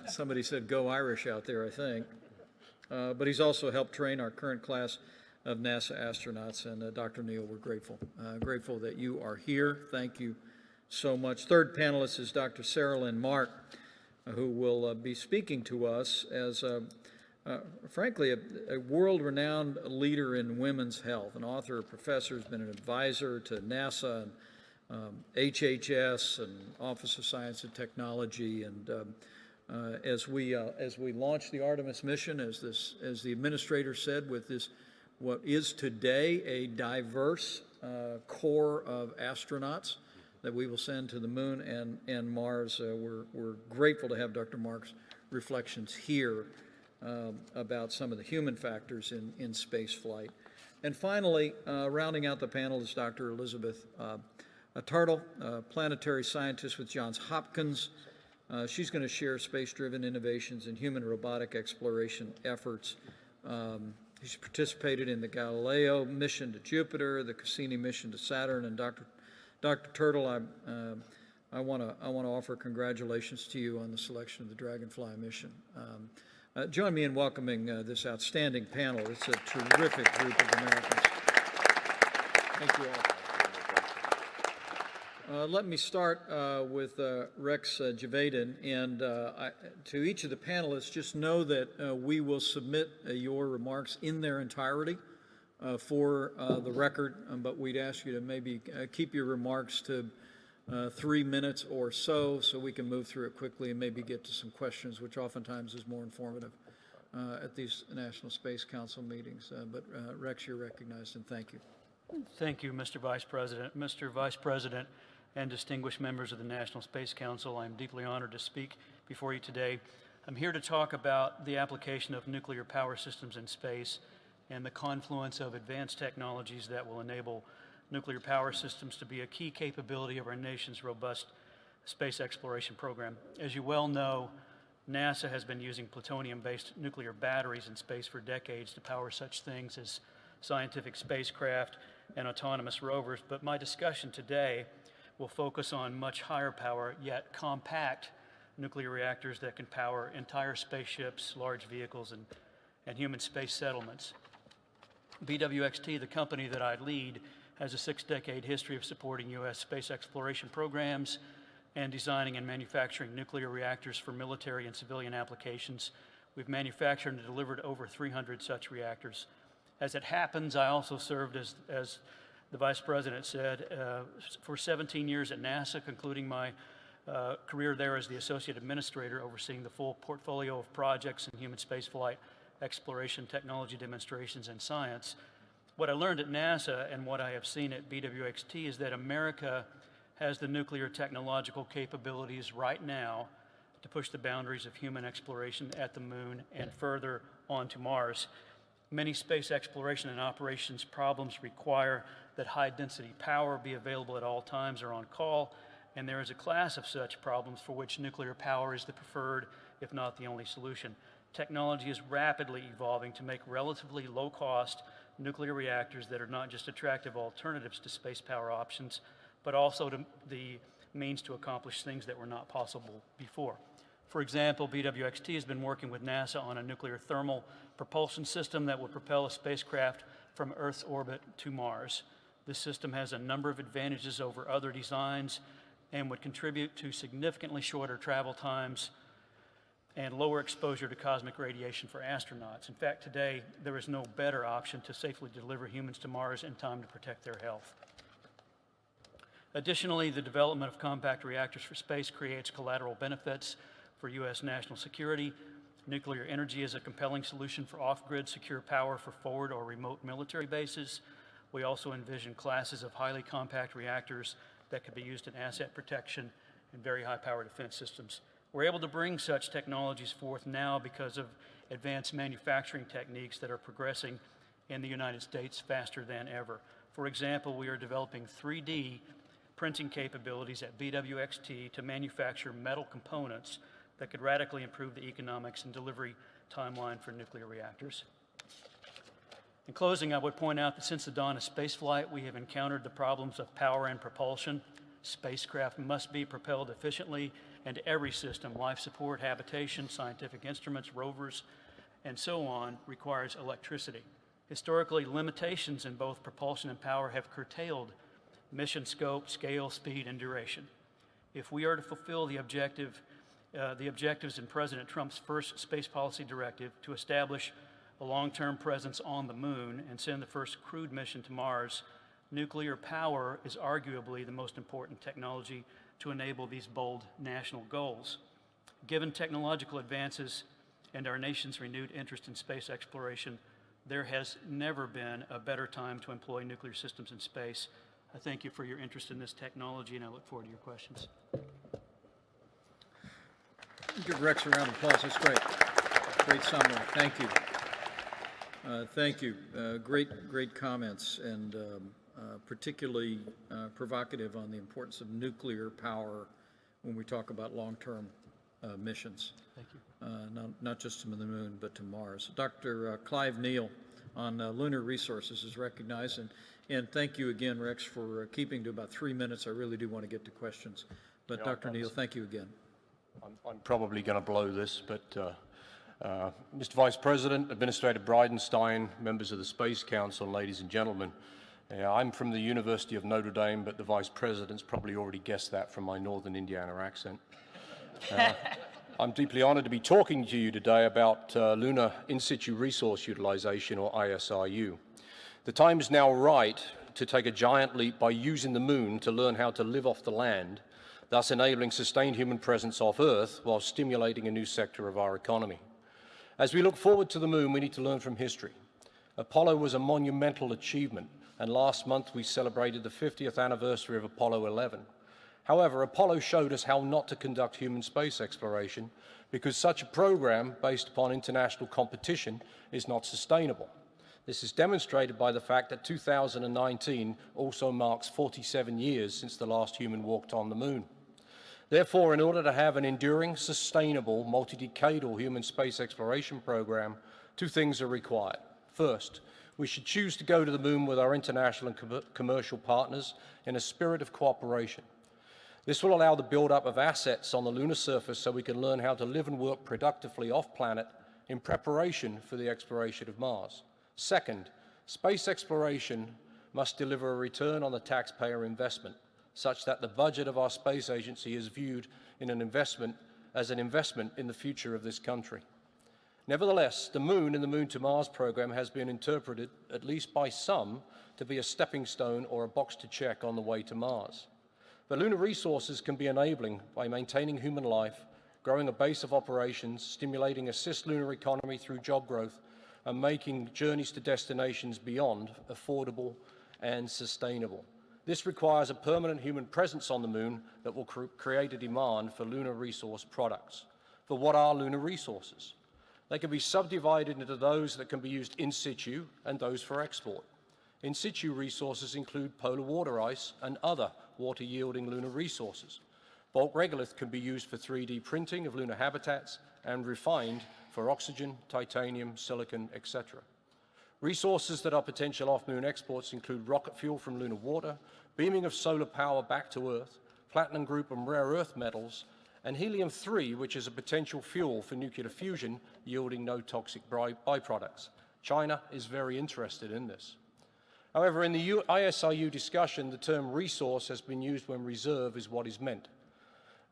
somebody said go Irish out there, I think. But he's also helped train our current class of NASA astronauts. And Dr. Neal, we're grateful that you are here. Thank you so much. Third panelist is Dr. Sarah Lynn Mark, who will be speaking to us as, frankly, a world-renowned leader in women's health, an author, a professor, has been an advisor to NASA and HHS and Office of Science and Technology. And as we launch the Artemis mission, as the administrator said, with this what is today a diverse core of astronauts that we will send to the moon and Mars. We're grateful to have Dr. Mark's reflections here about some of the human factors in space flight. And finally, rounding out the panel is Dr. Elizabeth Turtle, a planetary scientist with Johns Hopkins. She's going to share space-driven innovations in human robotic exploration efforts. She's participated in the Galileo mission to Jupiter, the Cassini mission to Saturn, and Dr. Turtle, I want to offer congratulations to you on the selection of the Dragonfly mission. Join me in welcoming this outstanding panel. It's a terrific group of Americans. Thank you all. Let me start with Rex Javaden, and to each of the panelists, just know that we will submit your remarks in their entirety for the record, but we'd ask you to maybe keep your remarks to 3 minutes or so we can move through it quickly and maybe get to some questions, which oftentimes is more informative at these National Space Council meetings. But Rex, you're recognized, and thank you. Thank you, Mr. Vice President. Mr. Vice President and distinguished members of the National Space Council, I'm deeply honored to speak before you today. I'm here to talk about the application of nuclear power systems in space and the confluence of advanced technologies that will enable nuclear power systems to be a key capability of our nation's robust space exploration program. As you well know, NASA has been using plutonium-based nuclear batteries in space for decades to power such things as scientific spacecraft and autonomous rovers, but my discussion today will focus on much higher power, yet compact nuclear reactors that can power entire spaceships, large vehicles, and human space settlements. BWXT, the company that I lead, has a 6-decade history of supporting U.S. space exploration programs and designing and manufacturing nuclear reactors for military and civilian applications. We've manufactured and delivered over 300 such reactors. As it happens, I also served, as the Vice President said, for 17 years at NASA, concluding my career there as the Associate Administrator, overseeing the full portfolio of projects in human spaceflight, exploration, technology demonstrations, and science. What I learned at NASA and what I have seen at BWXT is that America has the nuclear technological capabilities right now to push the boundaries of human exploration at the moon and further on to Mars. Many space exploration and operations problems require that high-density power be available at all times or on call, and there is a class of such problems for which nuclear power is the preferred, if not the only solution. Technology is rapidly evolving to make relatively low-cost nuclear reactors that are not just attractive alternatives to space power options, but also the means to accomplish things that were not possible before. For example, BWXT has been working with NASA on a nuclear thermal propulsion system that will propel a spacecraft from Earth's orbit to Mars. This system has a number of advantages over other designs and would contribute to significantly shorter travel times and lower exposure to cosmic radiation for astronauts. In fact, today, there is no better option to safely deliver humans to Mars in time to protect their health. Additionally, the development of compact reactors for space creates collateral benefits for U.S. national security. Nuclear energy is a compelling solution for off-grid secure power for forward or remote military bases. We also envision classes of highly compact reactors that could be used in asset protection and very high-power defense systems. We're able to bring such technologies forth now because of advanced manufacturing techniques that are progressing in the United States faster than ever. For example, we are developing 3D printing capabilities at BWXT to manufacture metal components that could radically improve the economics and delivery timeline for nuclear reactors. In closing, I would point out that since the dawn of spaceflight, we have encountered the problems of power and propulsion. Spacecraft must be propelled efficiently, and every system, life support, habitation, scientific instruments, rovers, and so on, requires electricity. Historically, limitations in both propulsion and power have curtailed mission scope, scale, speed, and duration. If we are to fulfill the objectives in President Trump's first space policy directive to establish a long-term presence on the moon and send the first crewed mission to Mars, nuclear power is arguably the most important technology to enable these bold national goals. Given technological advances and our nation's renewed interest in space exploration, there has never been a better time to employ nuclear systems in space. I thank you for your interest in this technology, and I look forward to your questions. Give Rex a round of applause. That's great. Great summary. Thank you. Thank you. Great comments, and particularly provocative on the importance of nuclear power when we talk about long-term missions. Thank you. Not just to the moon, but to Mars. Dr. Clive Neal on lunar resources is recognized, and thank you again, Rex, for keeping to about 3 minutes. I really do want to get to questions. But Yeah, Dr. Neal, thank you again. I'm probably going to blow this, but Mr. Vice President, Administrator Bridenstine, members of the Space Council, ladies and gentlemen, I'm from the University of Notre Dame, but the Vice President's probably already guessed that from my Northern Indiana accent. I'm deeply honored to be talking to you today about lunar in situ resource utilization, or ISRU. The time is now right to take a giant leap by using the moon to learn how to live off the land, thus enabling sustained human presence off Earth while stimulating a new sector of our economy. As we look forward to the moon, we need to learn from history. Apollo was a monumental achievement, and last month we celebrated the 50th anniversary of Apollo 11. However, Apollo showed us how not to conduct human space exploration because such a program based upon international competition is not sustainable. This is demonstrated by the fact that 2019 also marks 47 years since the last human walked on the moon. Therefore, in order to have an enduring, sustainable, multi-decadal human space exploration program, two things are required. First, we should choose to go to the moon with our international and commercial partners in a spirit of cooperation. This will allow the build-up of assets on the lunar surface so we can learn how to live and work productively off-planet in preparation for the exploration of Mars. Second, space exploration must deliver a return on the taxpayer investment, such that the budget of our space agency is viewed as an investment in the future of this country. Nevertheless, the moon and the Moon to Mars program has been interpreted, at least by some, to be a stepping stone or a box to check on the way to Mars. But lunar resources can be enabling by maintaining human life, growing a base of operations, stimulating a cislunar economy through job growth, and making journeys to destinations beyond affordable and sustainable. This requires a permanent human presence on the moon that will create a demand for lunar resource products. For what are lunar resources? They can be subdivided into those that can be used in situ and those for export. In situ resources include polar water ice and other water-yielding lunar resources. Bulk regolith can be used for 3D printing of lunar habitats and refined for oxygen, titanium, silicon, etc. Resources that are potential off-moon exports include rocket fuel from lunar water, beaming of solar power back to Earth, platinum group and rare earth metals, and helium-3, which is a potential fuel for nuclear fusion, yielding no toxic byproducts. China is very interested in this. However, in the ISRU discussion, the term resource has been used when reserve is what is meant.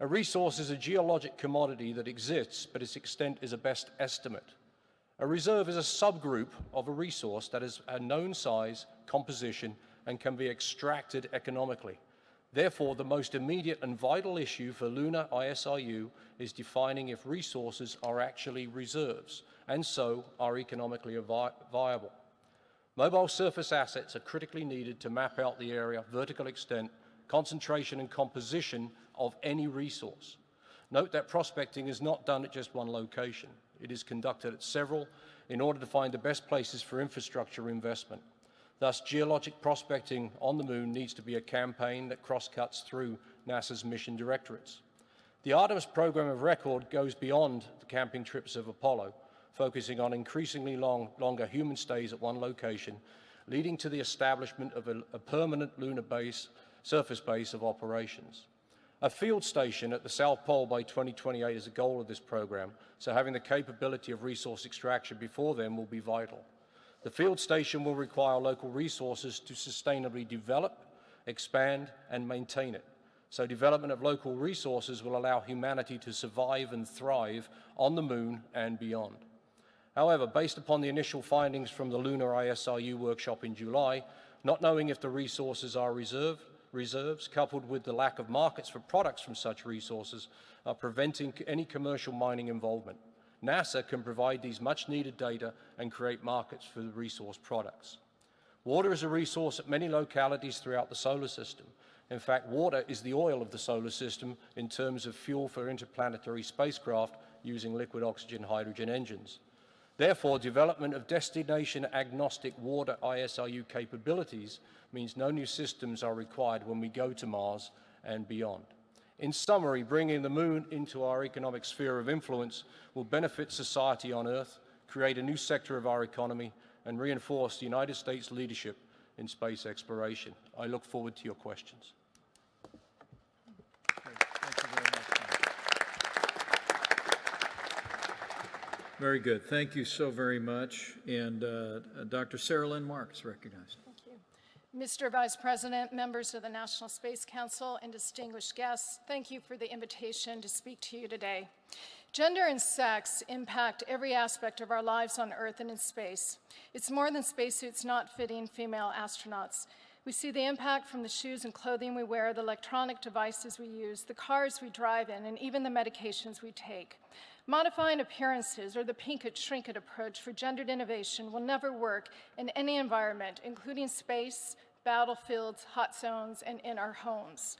A resource is a geologic commodity that exists, but its extent is a best estimate. A reserve is a subgroup of a resource that is a known size, composition, and can be extracted economically. Therefore, the most immediate and vital issue for lunar ISRU is defining if resources are actually reserves, and so are economically viable. Mobile surface assets are critically needed to map out the area, vertical extent, concentration and composition of any resource. Note that prospecting is not done at just one location. It is conducted at several in order to find the best places for infrastructure investment. Thus, geologic prospecting on the moon needs to be a campaign that cross-cuts through NASA's mission directorates. The Artemis program of record goes beyond the camping trips of Apollo, focusing on increasingly longer human stays at one location, leading to the establishment of a permanent lunar surface base of operations. A field station at the South Pole by 2028 is a goal of this program, so having the capability of resource extraction before then will be vital. The field station will require local resources to sustainably develop, expand, and maintain it. So development of local resources will allow humanity to survive and thrive on the moon and beyond. However, based upon the initial findings from the Lunar ISRU workshop in July, not knowing if the resources are reserves, coupled with the lack of markets for products from such resources, are preventing any commercial mining involvement. NASA can provide these much-needed data and create markets for the resource products. Water is a resource at many localities throughout the solar system. In fact, water is the oil of the solar system in terms of fuel for interplanetary spacecraft using liquid oxygen-hydrogen engines. Therefore, development of destination-agnostic water ISRU capabilities means no new systems are required when we go to Mars and beyond. In summary, bringing the moon into our economic sphere of influence will benefit society on Earth, create a new sector of our economy, and reinforce the United States leadership in space exploration. I look forward to your questions. Very good. Thank you so very much. And Dr. Sarah Lynn Marks recognized. Thank you. Mr. Vice President, members of the National Space Council, and distinguished guests, thank you for the invitation to speak to you today. Gender and sex impact every aspect of our lives on Earth and in space. It's more than spacesuits not fitting female astronauts. We see the impact from the shoes and clothing we wear, the electronic devices we use, the cars we drive in, and even the medications we take. Modifying appearances or the pink-it-shrink-it approach for gendered innovation will never work in any environment, including space, battlefields, hot zones, and in our homes.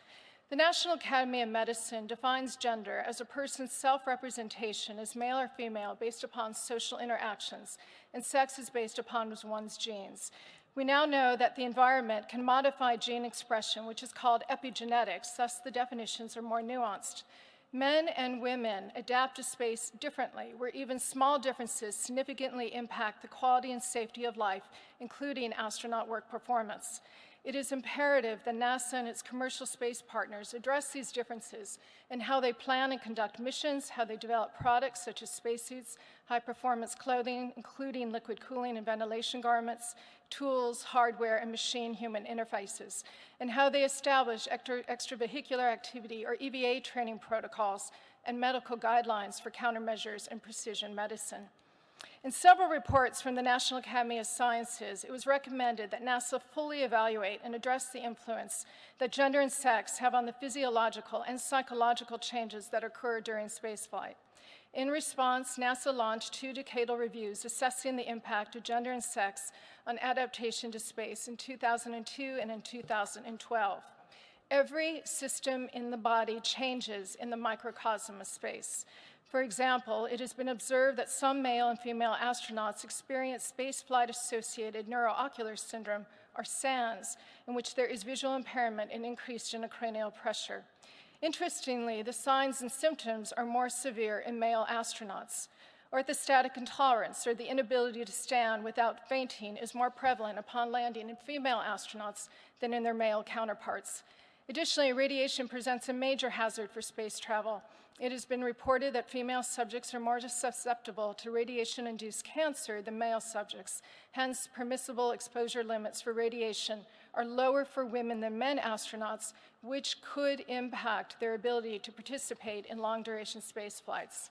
The National Academy of Medicine defines gender as a person's self-representation as male or female based upon social interactions, and sex is based upon one's genes. We now know that the environment can modify gene expression, which is called epigenetics, thus the definitions are more nuanced. Men and women adapt to space differently, where even small differences significantly impact the quality and safety of life, including astronaut work performance. It is imperative that NASA and its commercial space partners address these differences in how they plan and conduct missions, how they develop products such as spacesuits, high-performance clothing, including liquid cooling and ventilation garments, tools, hardware, and machine-human interfaces, and how they establish extravehicular activity or EVA training protocols and medical guidelines for countermeasures and precision medicine. In several reports from the National Academy of Sciences, it was recommended that NASA fully evaluate and address the influence that gender and sex have on the physiological and psychological changes that occur during spaceflight. In response, NASA launched 2 decadal reviews assessing the impact of gender and sex on adaptation to space in 2002 and in 2012. Every system in the body changes in the microcosm of space. For example, it has been observed that some male and female astronauts experience spaceflight-associated neuroocular syndrome, or SANS, in which there is visual impairment and increased intracranial pressure. Interestingly, the signs and symptoms are more severe in male astronauts. Orthostatic intolerance, or the inability to stand without fainting, is more prevalent upon landing in female astronauts than in their male counterparts. Additionally, radiation presents a major hazard for space travel. It has been reported that female subjects are more susceptible to radiation-induced cancer than male subjects. Hence, permissible exposure limits for radiation are lower for women than men astronauts, which could impact their ability to participate in long-duration space flights.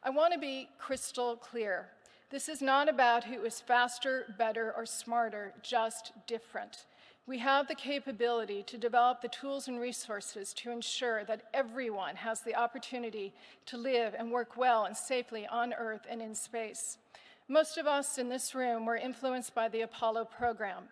I want to be crystal clear. This is not about who is faster, better, or smarter, just different. We have the capability to develop the tools and resources to ensure that everyone has the opportunity to live and work well and safely on Earth and in space. Most of us in this room were influenced by the Apollo program.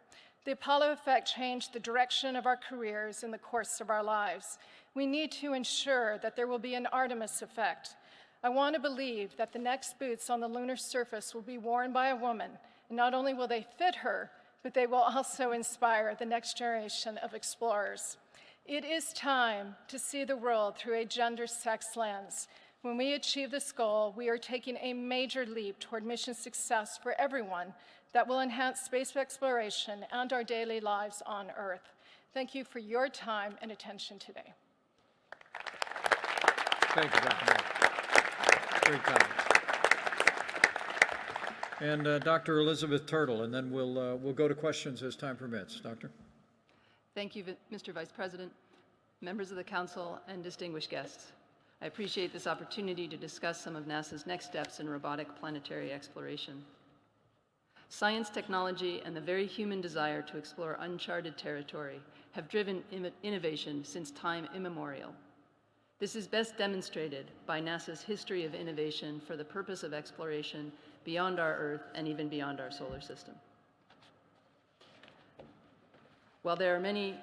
The Apollo effect changed the direction of our careers in the course of our lives. We need to ensure that there will be an Artemis effect. I want to believe that the next boots on the lunar surface will be worn by a woman, and not only will they fit her, but they will also inspire the next generation of explorers. It is time to see the world through a gender-sex lens. When we achieve this goal, we are taking a major leap toward mission success for everyone that will enhance space exploration and our daily lives on Earth. Thank you for your time and attention today. Thank you, Dr. Moore. Great comments. And Dr. Elizabeth Turtle, and then we'll go to questions as time permits. Doctor? Thank you, Mr. Vice President, members of the Council, and distinguished guests. I appreciate this opportunity to discuss some of NASA's next steps in robotic planetary exploration. Science, technology, and the very human desire to explore uncharted territory have driven innovation since time immemorial. This is best demonstrated by NASA's history of innovation for the purpose of exploration beyond our Earth and even beyond our solar system. While there are many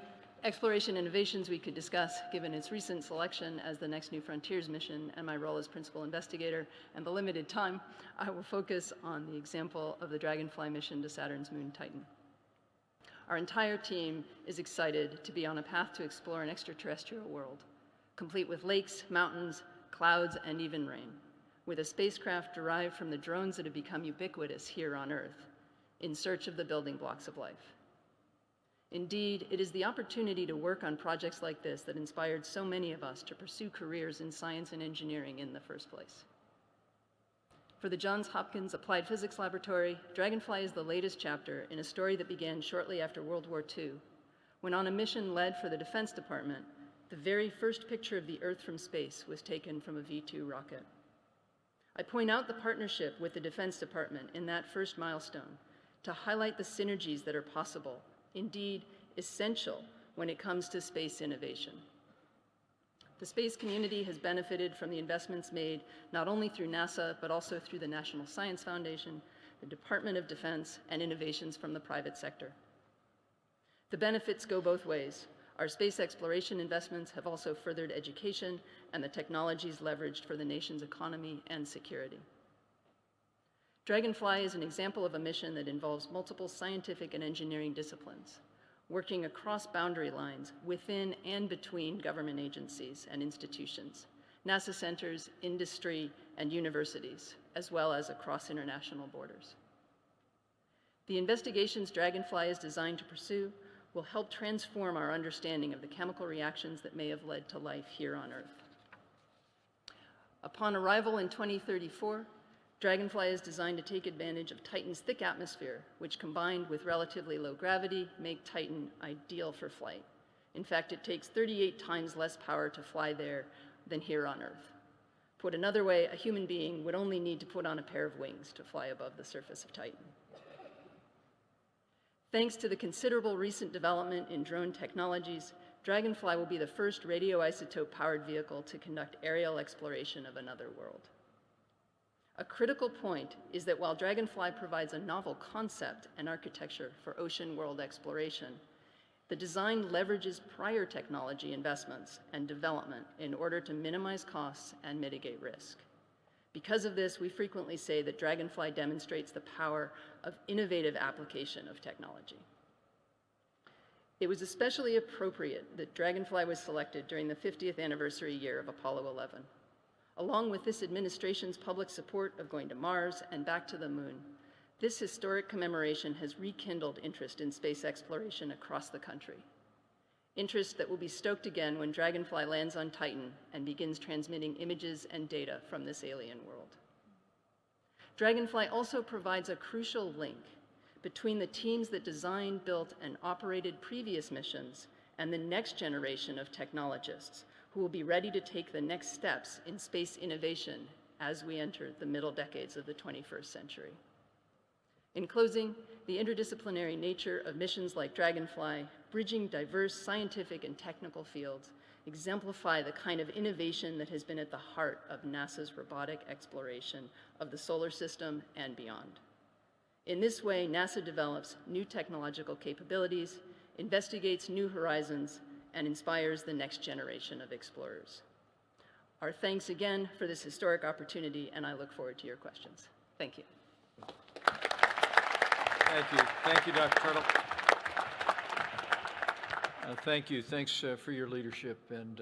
exploration innovations we could discuss, given its recent selection as the next New Frontiers mission and my role as principal investigator and the limited time, I will focus on the example of the Dragonfly mission to Saturn's moon Titan. Our entire team is excited to be on a path to explore an extraterrestrial world, complete with lakes, mountains, clouds, and even rain, with a spacecraft derived from the drones that have become ubiquitous here on Earth, in search of the building blocks of life. Indeed, it is the opportunity to work on projects like this that inspired so many of us to pursue careers in science and engineering in the first place. For the Johns Hopkins Applied Physics Laboratory, Dragonfly is the latest chapter in a story that began shortly after World War II, when on a mission led for the Defense Department, the very first picture of the Earth from space was taken from a V-2 rocket. I point out the partnership with the Defense Department in that first milestone to highlight the synergies that are possible, indeed essential, when it comes to space innovation. The space community has benefited from the investments made not only through NASA, but also through the National Science Foundation, the Department of Defense, and innovations from the private sector. The benefits go both ways. Our space exploration investments have also furthered education and the technologies leveraged for the nation's economy and security. Dragonfly is an example of a mission that involves multiple scientific and engineering disciplines, working across boundary lines within and between government agencies and institutions, NASA centers, industry, and universities, as well as across international borders. The investigations Dragonfly is designed to pursue will help transform our understanding of the chemical reactions that may have led to life here on Earth. Upon arrival in 2034, Dragonfly is designed to take advantage of Titan's thick atmosphere, which combined with relatively low gravity make Titan ideal for flight. In fact, it takes 38 times less power to fly there than here on Earth. Put another way, a human being would only need to put on a pair of wings to fly above the surface of Titan. Thanks to the considerable recent development in drone technologies, Dragonfly will be the first radioisotope-powered vehicle to conduct aerial exploration of another world. A critical point is that while Dragonfly provides a novel concept and architecture for ocean world exploration, the design leverages prior technology investments and development in order to minimize costs and mitigate risk. Because of this, we frequently say that Dragonfly demonstrates the power of innovative application of technology. It was especially appropriate that Dragonfly was selected during the 50th anniversary year of Apollo 11. Along with this administration's public support of going to Mars and back to the moon, this historic commemoration has rekindled interest in space exploration across the country. Interest that will be stoked again when Dragonfly lands on Titan and begins transmitting images and data from this alien world. Dragonfly also provides a crucial link between the teams that designed, built, and operated previous missions and the next generation of technologists who will be ready to take the next steps in space innovation as we enter the middle decades of the 21st century. In closing, the interdisciplinary nature of missions like Dragonfly, bridging diverse scientific and technical fields, exemplify the kind of innovation that has been at the heart of NASA's robotic exploration of the solar system and beyond. In this way, NASA develops new technological capabilities, investigates new horizons, and inspires the next generation of explorers. Our thanks again for this historic opportunity, and I look forward to your questions. Thank you. Thank you. Thank you, Dr. Turtle. Thank you. Thanks for your leadership. And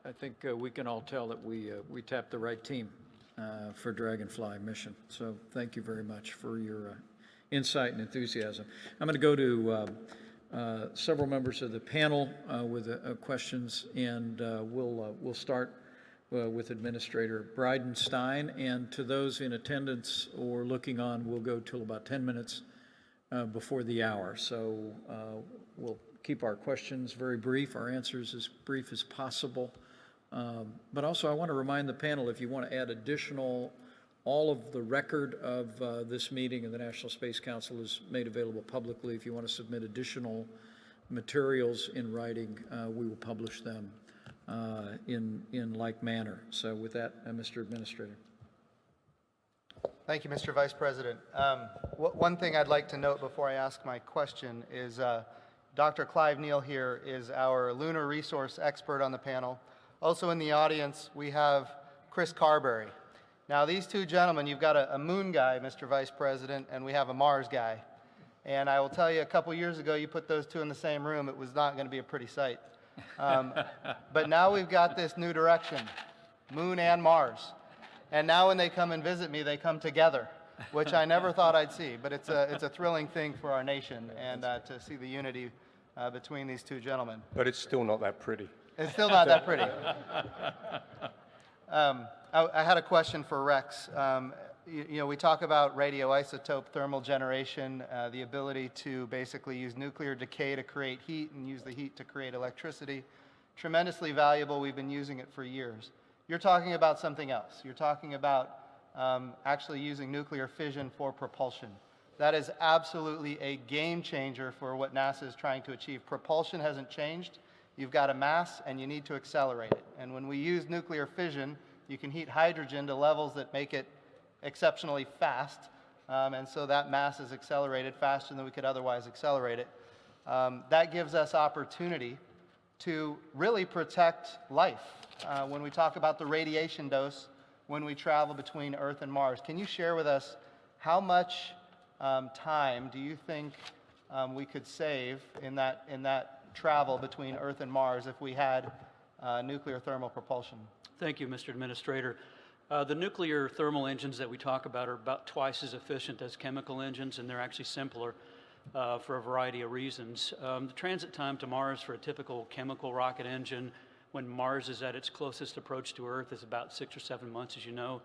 I think we can all tell that we tapped the right team for Dragonfly mission. So thank you very much for your insight and enthusiasm. I'm going to go to several members of the panel with questions, and we'll start with Administrator Bridenstine. And to those in attendance or looking on, we'll go till about 10 minutes before the hour. So we'll keep our questions very brief, our answers as brief as possible. But also I want to remind the panel, if you want to add all of the record of this meeting and the National Space Council is made available publicly. If you want to submit additional materials in writing, we will publish them in like manner. So with that, Mr. Administrator. Thank you, Mr. Vice President. One thing I'd like to note before I ask my question is Dr. Clive Neal here is our lunar resource expert on the panel. Also in the audience, we have Chris Carberry. Now, these two gentlemen, you've got a moon guy, Mr. Vice President, and we have a Mars guy. And I will tell you, a couple years ago, you put those two in the same room, it was not going to be a pretty sight. But now we've got this new direction, Moon and Mars. And now when they come and visit me, they come together, which I never thought I'd see. But it's a thrilling thing for our nation, and to see the unity between these two gentlemen. But it's still not that pretty. It's still not that pretty. I had a question for Rex. You know, we talk about radioisotope thermal generation, the ability to basically use nuclear decay to create heat and use the heat to create electricity. Tremendously valuable. We've been using it for years. You're talking about something else. You're talking about actually using nuclear fission for propulsion. That is absolutely a game changer for what NASA is trying to achieve. Propulsion hasn't changed. You've got a mass and you need to accelerate it. And when we use nuclear fission, you can heat hydrogen to levels that make it exceptionally fast. And so that mass is accelerated faster than we could otherwise accelerate it. That gives us opportunity to really protect life. When we talk about the radiation dose, when we travel between Earth and Mars, can you share with us how much time do you think we could save in that travel between Earth and Mars if we had nuclear thermal propulsion? Thank you, Mr. Administrator. The nuclear thermal engines that we talk about are about twice as efficient as chemical engines, and they're actually simpler for a variety of reasons. The transit time to Mars for a typical chemical rocket engine when Mars is at its closest approach to Earth is about 6 or 7 months, as you know.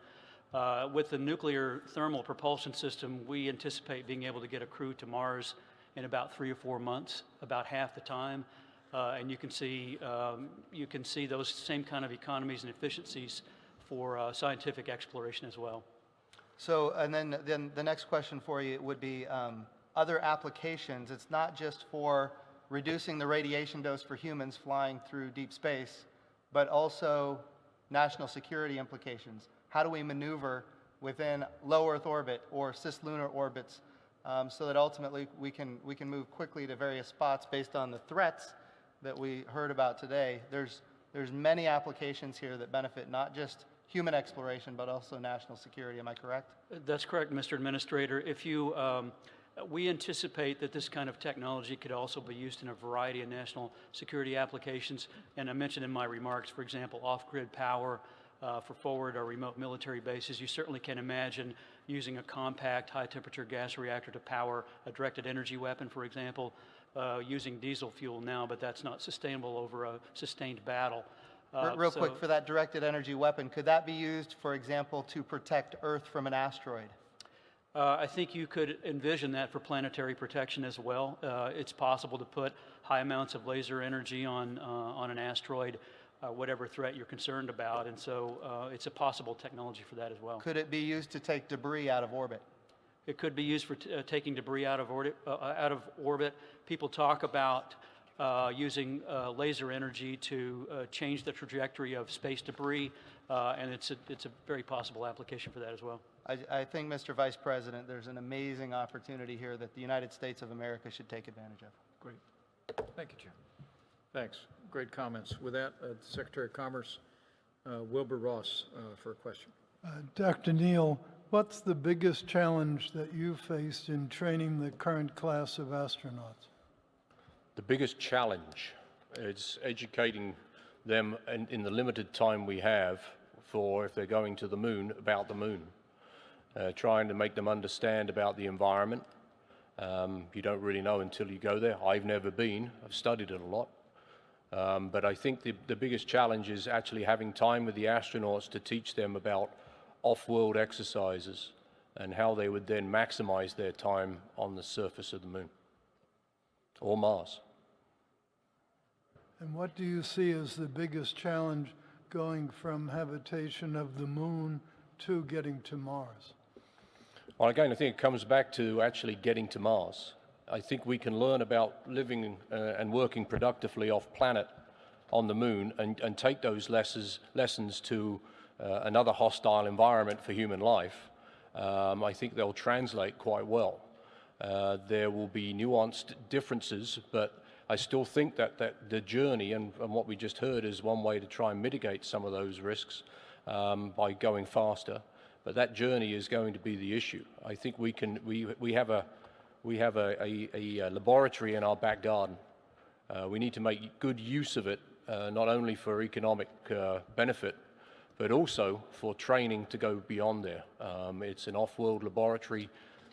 With the nuclear thermal propulsion system, we anticipate being able to get a crew to Mars in about 3 or 4 months, about half the time. And you can see those same kind of economies and efficiencies for scientific exploration as well. So, and then the next question for you would be other applications. It's not just for reducing the radiation dose for humans flying through deep space, but also national security implications. How do we maneuver within low Earth orbit or cislunar orbits so that ultimately we can move quickly to various spots based on the threats that we heard about today? There's many applications here that benefit not just human exploration, but also national security. Am I correct? That's correct, Mr. Administrator. We anticipate that this kind of technology could also be used in a variety of national security applications. And I mentioned in my remarks, for example, off-grid power for forward or remote military bases. You certainly can imagine using a compact high-temperature gas reactor to power a directed energy weapon, for example, using diesel fuel now, but that's not sustainable over a sustained battle. Real quick, for that directed energy weapon, could that be used, for example, to protect Earth from an asteroid? I think you could envision that for planetary protection as well. It's possible to put high amounts of laser energy on an asteroid, whatever threat you're concerned about, and so it's a possible technology for that as well. Could it be used to take debris out of orbit? It could be used for taking debris out of orbit. People talk about using laser energy to change the trajectory of space debris, and it's a very possible application for that as well. I think, Mr. Vice President, there's an amazing opportunity here that the United States of America should take advantage of. Great. Thank you, Chair. Thanks. Great comments. With that, Secretary of Commerce Wilbur Ross for a question. Dr. Neal, what's the biggest challenge that you faced in training the current class of astronauts? The biggest challenge is educating them in the limited time we have for if they're going to the moon, about the moon. Trying to make them understand about the environment. You don't really know until you go there. I've never been. I've studied it a lot. But I think the biggest challenge is actually having time with the astronauts to teach them about off-world exercises and how they would then maximize their time on the surface of the moon or Mars. And what do you see as the biggest challenge going from habitation of the moon to getting to Mars? Well, again, I think it comes back to actually getting to Mars. I think we can learn about living and working productively off planet on the moon and take those lessons to another hostile environment for human life. I think they'll translate quite well. There will be nuanced differences, but I still think that the journey and what we just heard is one way to try and mitigate some of those risks by going faster. But that journey is going to be the issue. I think we have a laboratory in our back garden. We need to make good use of it, not only for economic benefit, but also for training to go beyond there. It's an off-world laboratory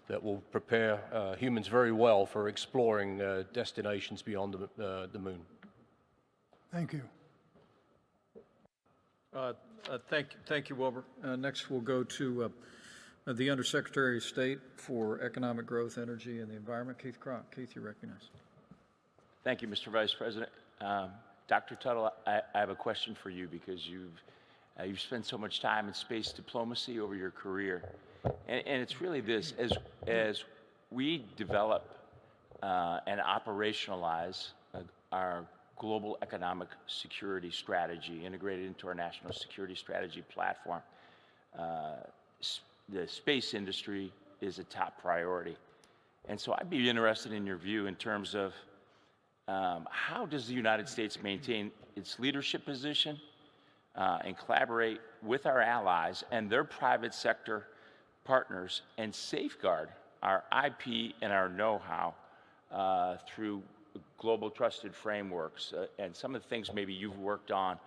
that will prepare humans very well for exploring destinations beyond the moon. Thank you. Thank you, Wilbur. Next, we'll go to the Undersecretary of State for Economic Growth, Energy, and the Environment, Keith Kroc. Keith, you're recognized. Thank you, Mr. Vice President. Dr. Tuttle, I have a question for you because you've spent so much time in space diplomacy over your career, and it's really this: as we develop and operationalize our global economic security strategy integrated into our national security strategy platform, the space industry is a top priority. And so I'd be interested in your view in terms of how does the United States maintain its leadership position and collaborate with our allies and their private sector partners and safeguard our IP and our know-how through global trusted frameworks and some of the things maybe you've worked on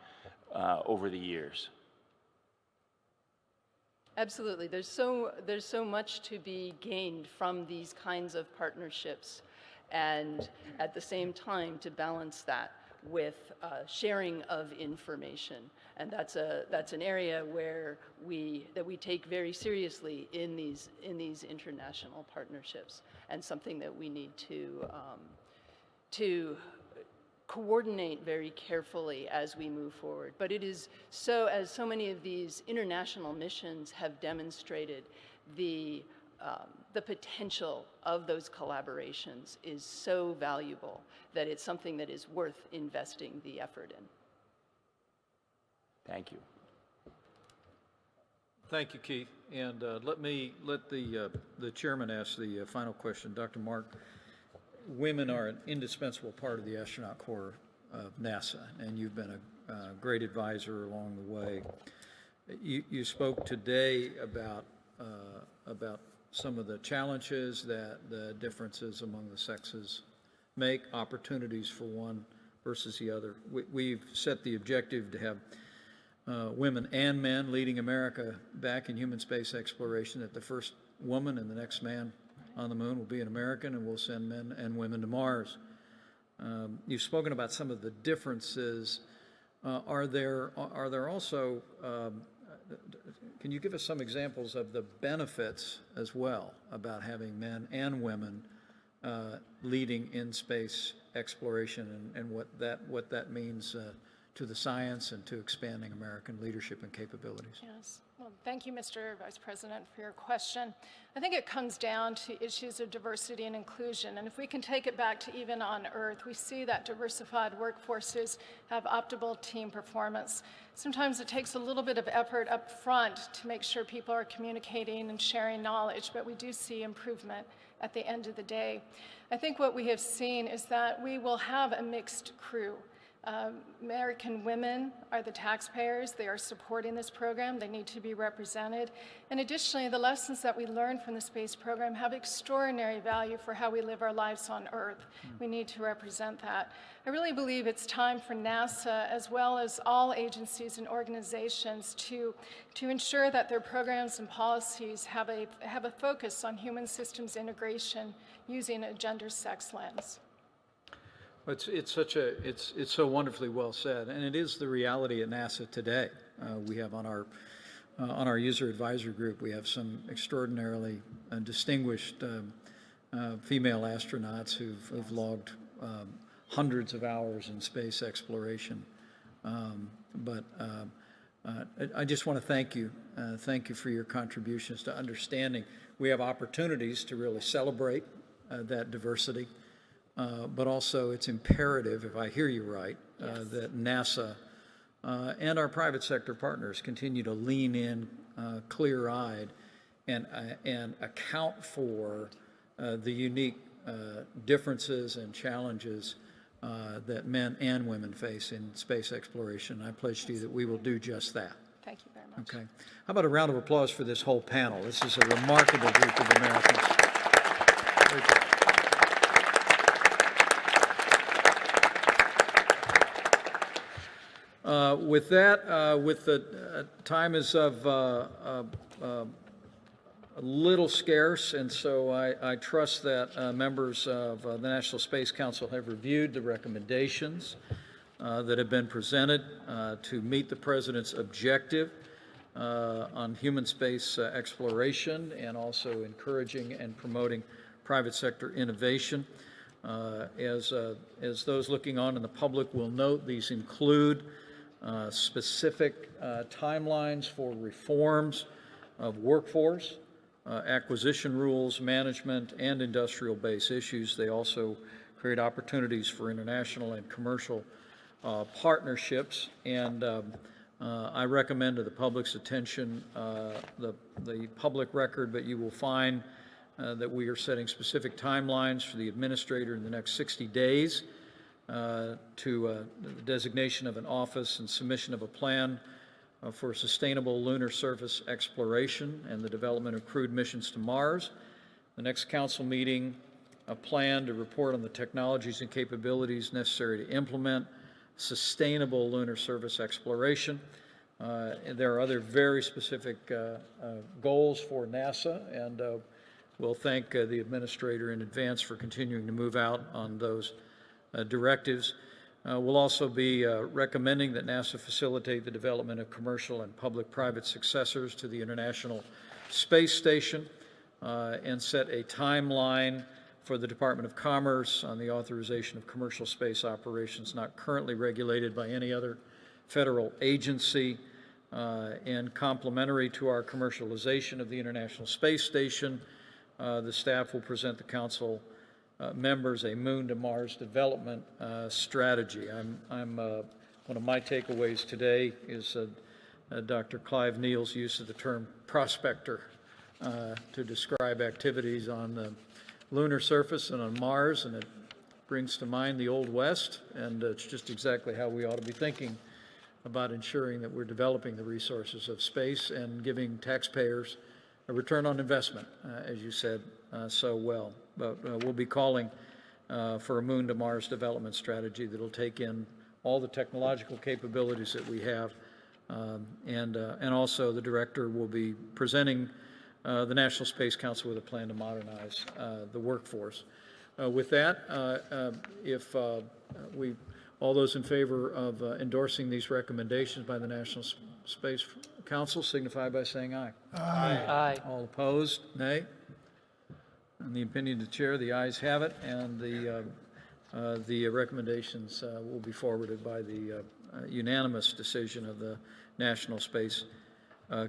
over the years? Absolutely. There's so much to be gained from these kinds of partnerships, and at the same time to balance that with sharing of information, and that's an area where we take very seriously in these international partnerships, and something that we need to coordinate very carefully as we move forward. But it is so, as so many of these international missions have demonstrated, the potential of those collaborations is so valuable that it's something that is worth investing the effort in. Thank you. Thank you, Keith. And let the chairman ask the final question. Dr. Mark, women are an indispensable part of the astronaut corps of NASA, and you've been a great advisor along the way. You spoke today about some of the challenges that the differences among the sexes make, opportunities for one versus the other. We've set the objective to have women and men leading America back in human space exploration, that the first woman and the next man on the moon will be an American, and we'll send men and women to Mars. You've spoken about some of the differences. Are there also, can you give us some examples of the benefits as well about having men and women leading in space exploration, and what that means to the science and to expanding American leadership and capabilities? Yes. Well, Thank you, Mr. Vice President, for your question. I think it comes down to issues of diversity and inclusion. And if we can take it back to even on Earth, we see that diversified workforces have optimal team performance. Sometimes it takes a little bit of effort up front to make sure people are communicating and sharing knowledge, but we do see improvement at the end of the day. I think what we have seen is that we will have a mixed crew. American women are the taxpayers. They are supporting this program. They need to be represented. And additionally, the lessons that we learn from the space program have extraordinary value for how we live our lives on Earth. We need to represent that. I really believe it's time for NASA, as well as all agencies and organizations, to ensure that their programs and policies have a focus on human systems integration using a gender-sex lens. It's so wonderfully well said, and it is the reality at NASA today. We have on our user advisory group, we have some extraordinarily distinguished female astronauts who've logged hundreds of hours in space exploration. But I just want to thank you for your contributions to understanding. We have opportunities to really celebrate that diversity. But also it's imperative, if I hear you right, that NASA and our private sector partners continue to lean in clear-eyed and account for the unique differences and challenges that men and women face in space exploration. I pledge to you that we will do just that. Thank you very much. Okay. How about a round of applause for this whole panel? This is a remarkable group of Americans. With that, with the time is of a little scarce, and so I trust that members of the National Space Council have reviewed the recommendations that have been presented to meet the President's objective on human space exploration and also encouraging and promoting private sector innovation. As those looking on in the public will note, these include specific timelines for reforms of workforce, acquisition rules, management, and industrial base issues. They also create opportunities for international and commercial partnerships. And I recommend to the public's attention the public record, but you will find that we are setting specific timelines for the administrator in the next 60 days to the designation of an office and submission of a plan for sustainable lunar surface exploration and the development of crewed missions to Mars. The next council meeting, a plan to report on the technologies and capabilities necessary to implement sustainable lunar surface exploration. And there are other very specific goals for NASA, and we'll thank the administrator in advance for continuing to move out on those directives. We'll also be recommending that NASA facilitate the development of commercial and public-private successors to the International Space Station and set a timeline for the Department of Commerce on the authorization of commercial space operations not currently regulated by any other federal agency. And complementary to our commercialization of the International Space Station, the staff will present the Council members a Moon to Mars development strategy. One of my takeaways today is Dr. Clive Neal's use of the term prospector to describe activities on the lunar surface and on Mars, and it brings to mind the Old West, and it's just exactly how we ought to be thinking about ensuring that we're developing the resources of space and giving taxpayers a return on investment, as you said so well. But we'll be calling for a Moon to Mars development strategy that will take in all the technological capabilities that we have, and also the director will be presenting the National Space Council with a plan to modernize the workforce. With that, if all those in favor of endorsing these recommendations by the National Space Council signify by saying aye. Aye. Aye. All opposed, nay. In the opinion of the chair, the ayes have it, and the recommendations will be forwarded by the unanimous decision of the National Space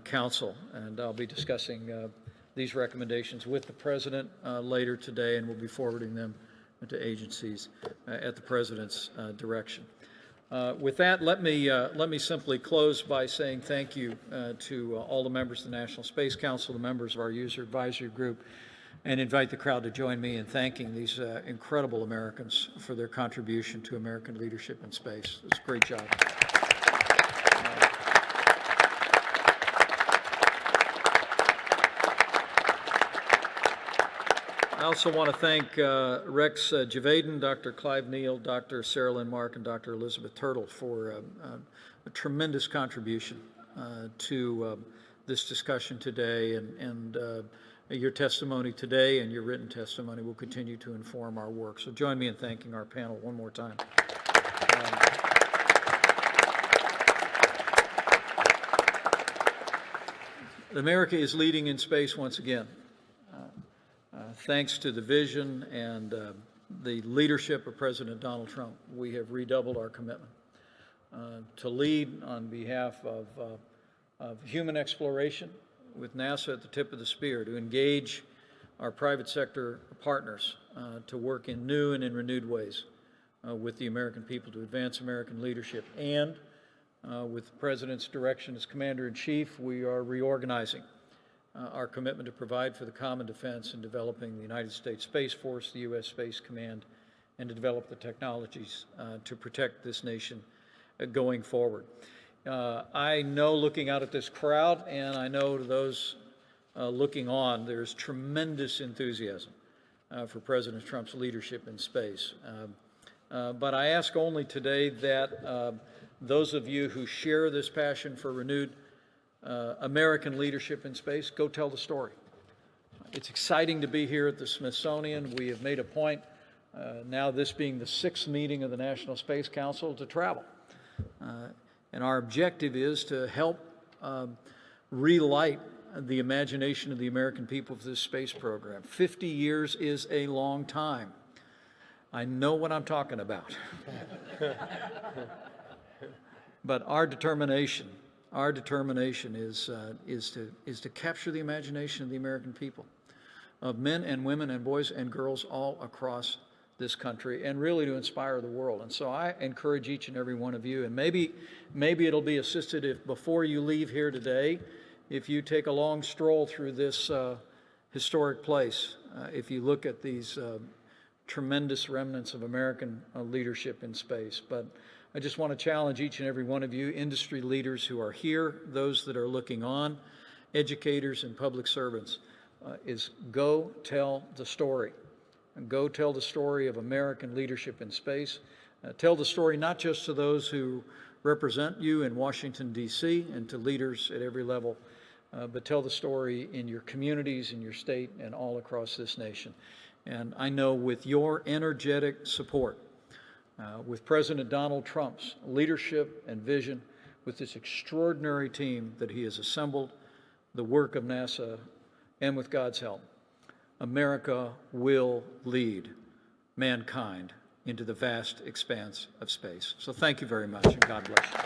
Council. And I'll be discussing these recommendations with the President later today, and we'll be forwarding them to agencies at the President's direction. With that, let me simply close by saying thank you to all the members of the National Space Council, the members of our user advisory group, and invite the crowd to join me in thanking these incredible Americans for their contribution to American leadership in space. It's a great job. I also want to thank Rex Javadin, Dr. Clive Neal, Dr. Sarah Lynn Mark, and Dr. Elizabeth Turtle for a tremendous contribution to this discussion today, and your testimony today and your written testimony will continue to inform our work. So join me in thanking our panel one more time. America is leading in space once again. Thanks to the vision and the leadership of President Donald Trump, we have redoubled our commitment to lead on behalf of human exploration with NASA at the tip of the spear, to engage our private sector partners to work in new and in renewed ways with the American people to advance American leadership. And with the President's direction as Commander-in-Chief, we are reorganizing our commitment to provide for the common defense and developing the United States Space Force, the U.S. Space Command, and to develop the technologies to protect this nation going forward. I know, looking out at this crowd, and I know to those looking on, there's tremendous enthusiasm for President Trump's leadership in space. But I ask only today that those of you who share this passion for renewed American leadership in space, go tell the story. It's exciting to be here at the Smithsonian. We have made a point, now this being the 6th meeting of the National Space Council, to travel. And our objective is to help relight the imagination of the American people for this space program. 50 years is a long time. I know what I'm talking about. But our determination is to capture the imagination of the American people, of men and women and boys and girls all across this country, and really to inspire the world. And so I encourage each and every one of you, and maybe it'll be assisted if before you leave here today, if you take a long stroll through this historic place, if you look at these tremendous remnants of American leadership in space. But I just want to challenge each and every one of you, industry leaders who are here, those that are looking on, educators and public servants, is go tell the story. And go tell the story of American leadership in space. Tell the story not just to those who represent you in Washington, D.C., and to leaders at every level, but tell the story in your communities, in your state, and all across this nation. And I know with your energetic support, with President Donald Trump's leadership and vision, with this extraordinary team that he has assembled, the work of NASA, and with God's help, America will lead mankind into the vast expanse of space. So thank you very much, and God bless you.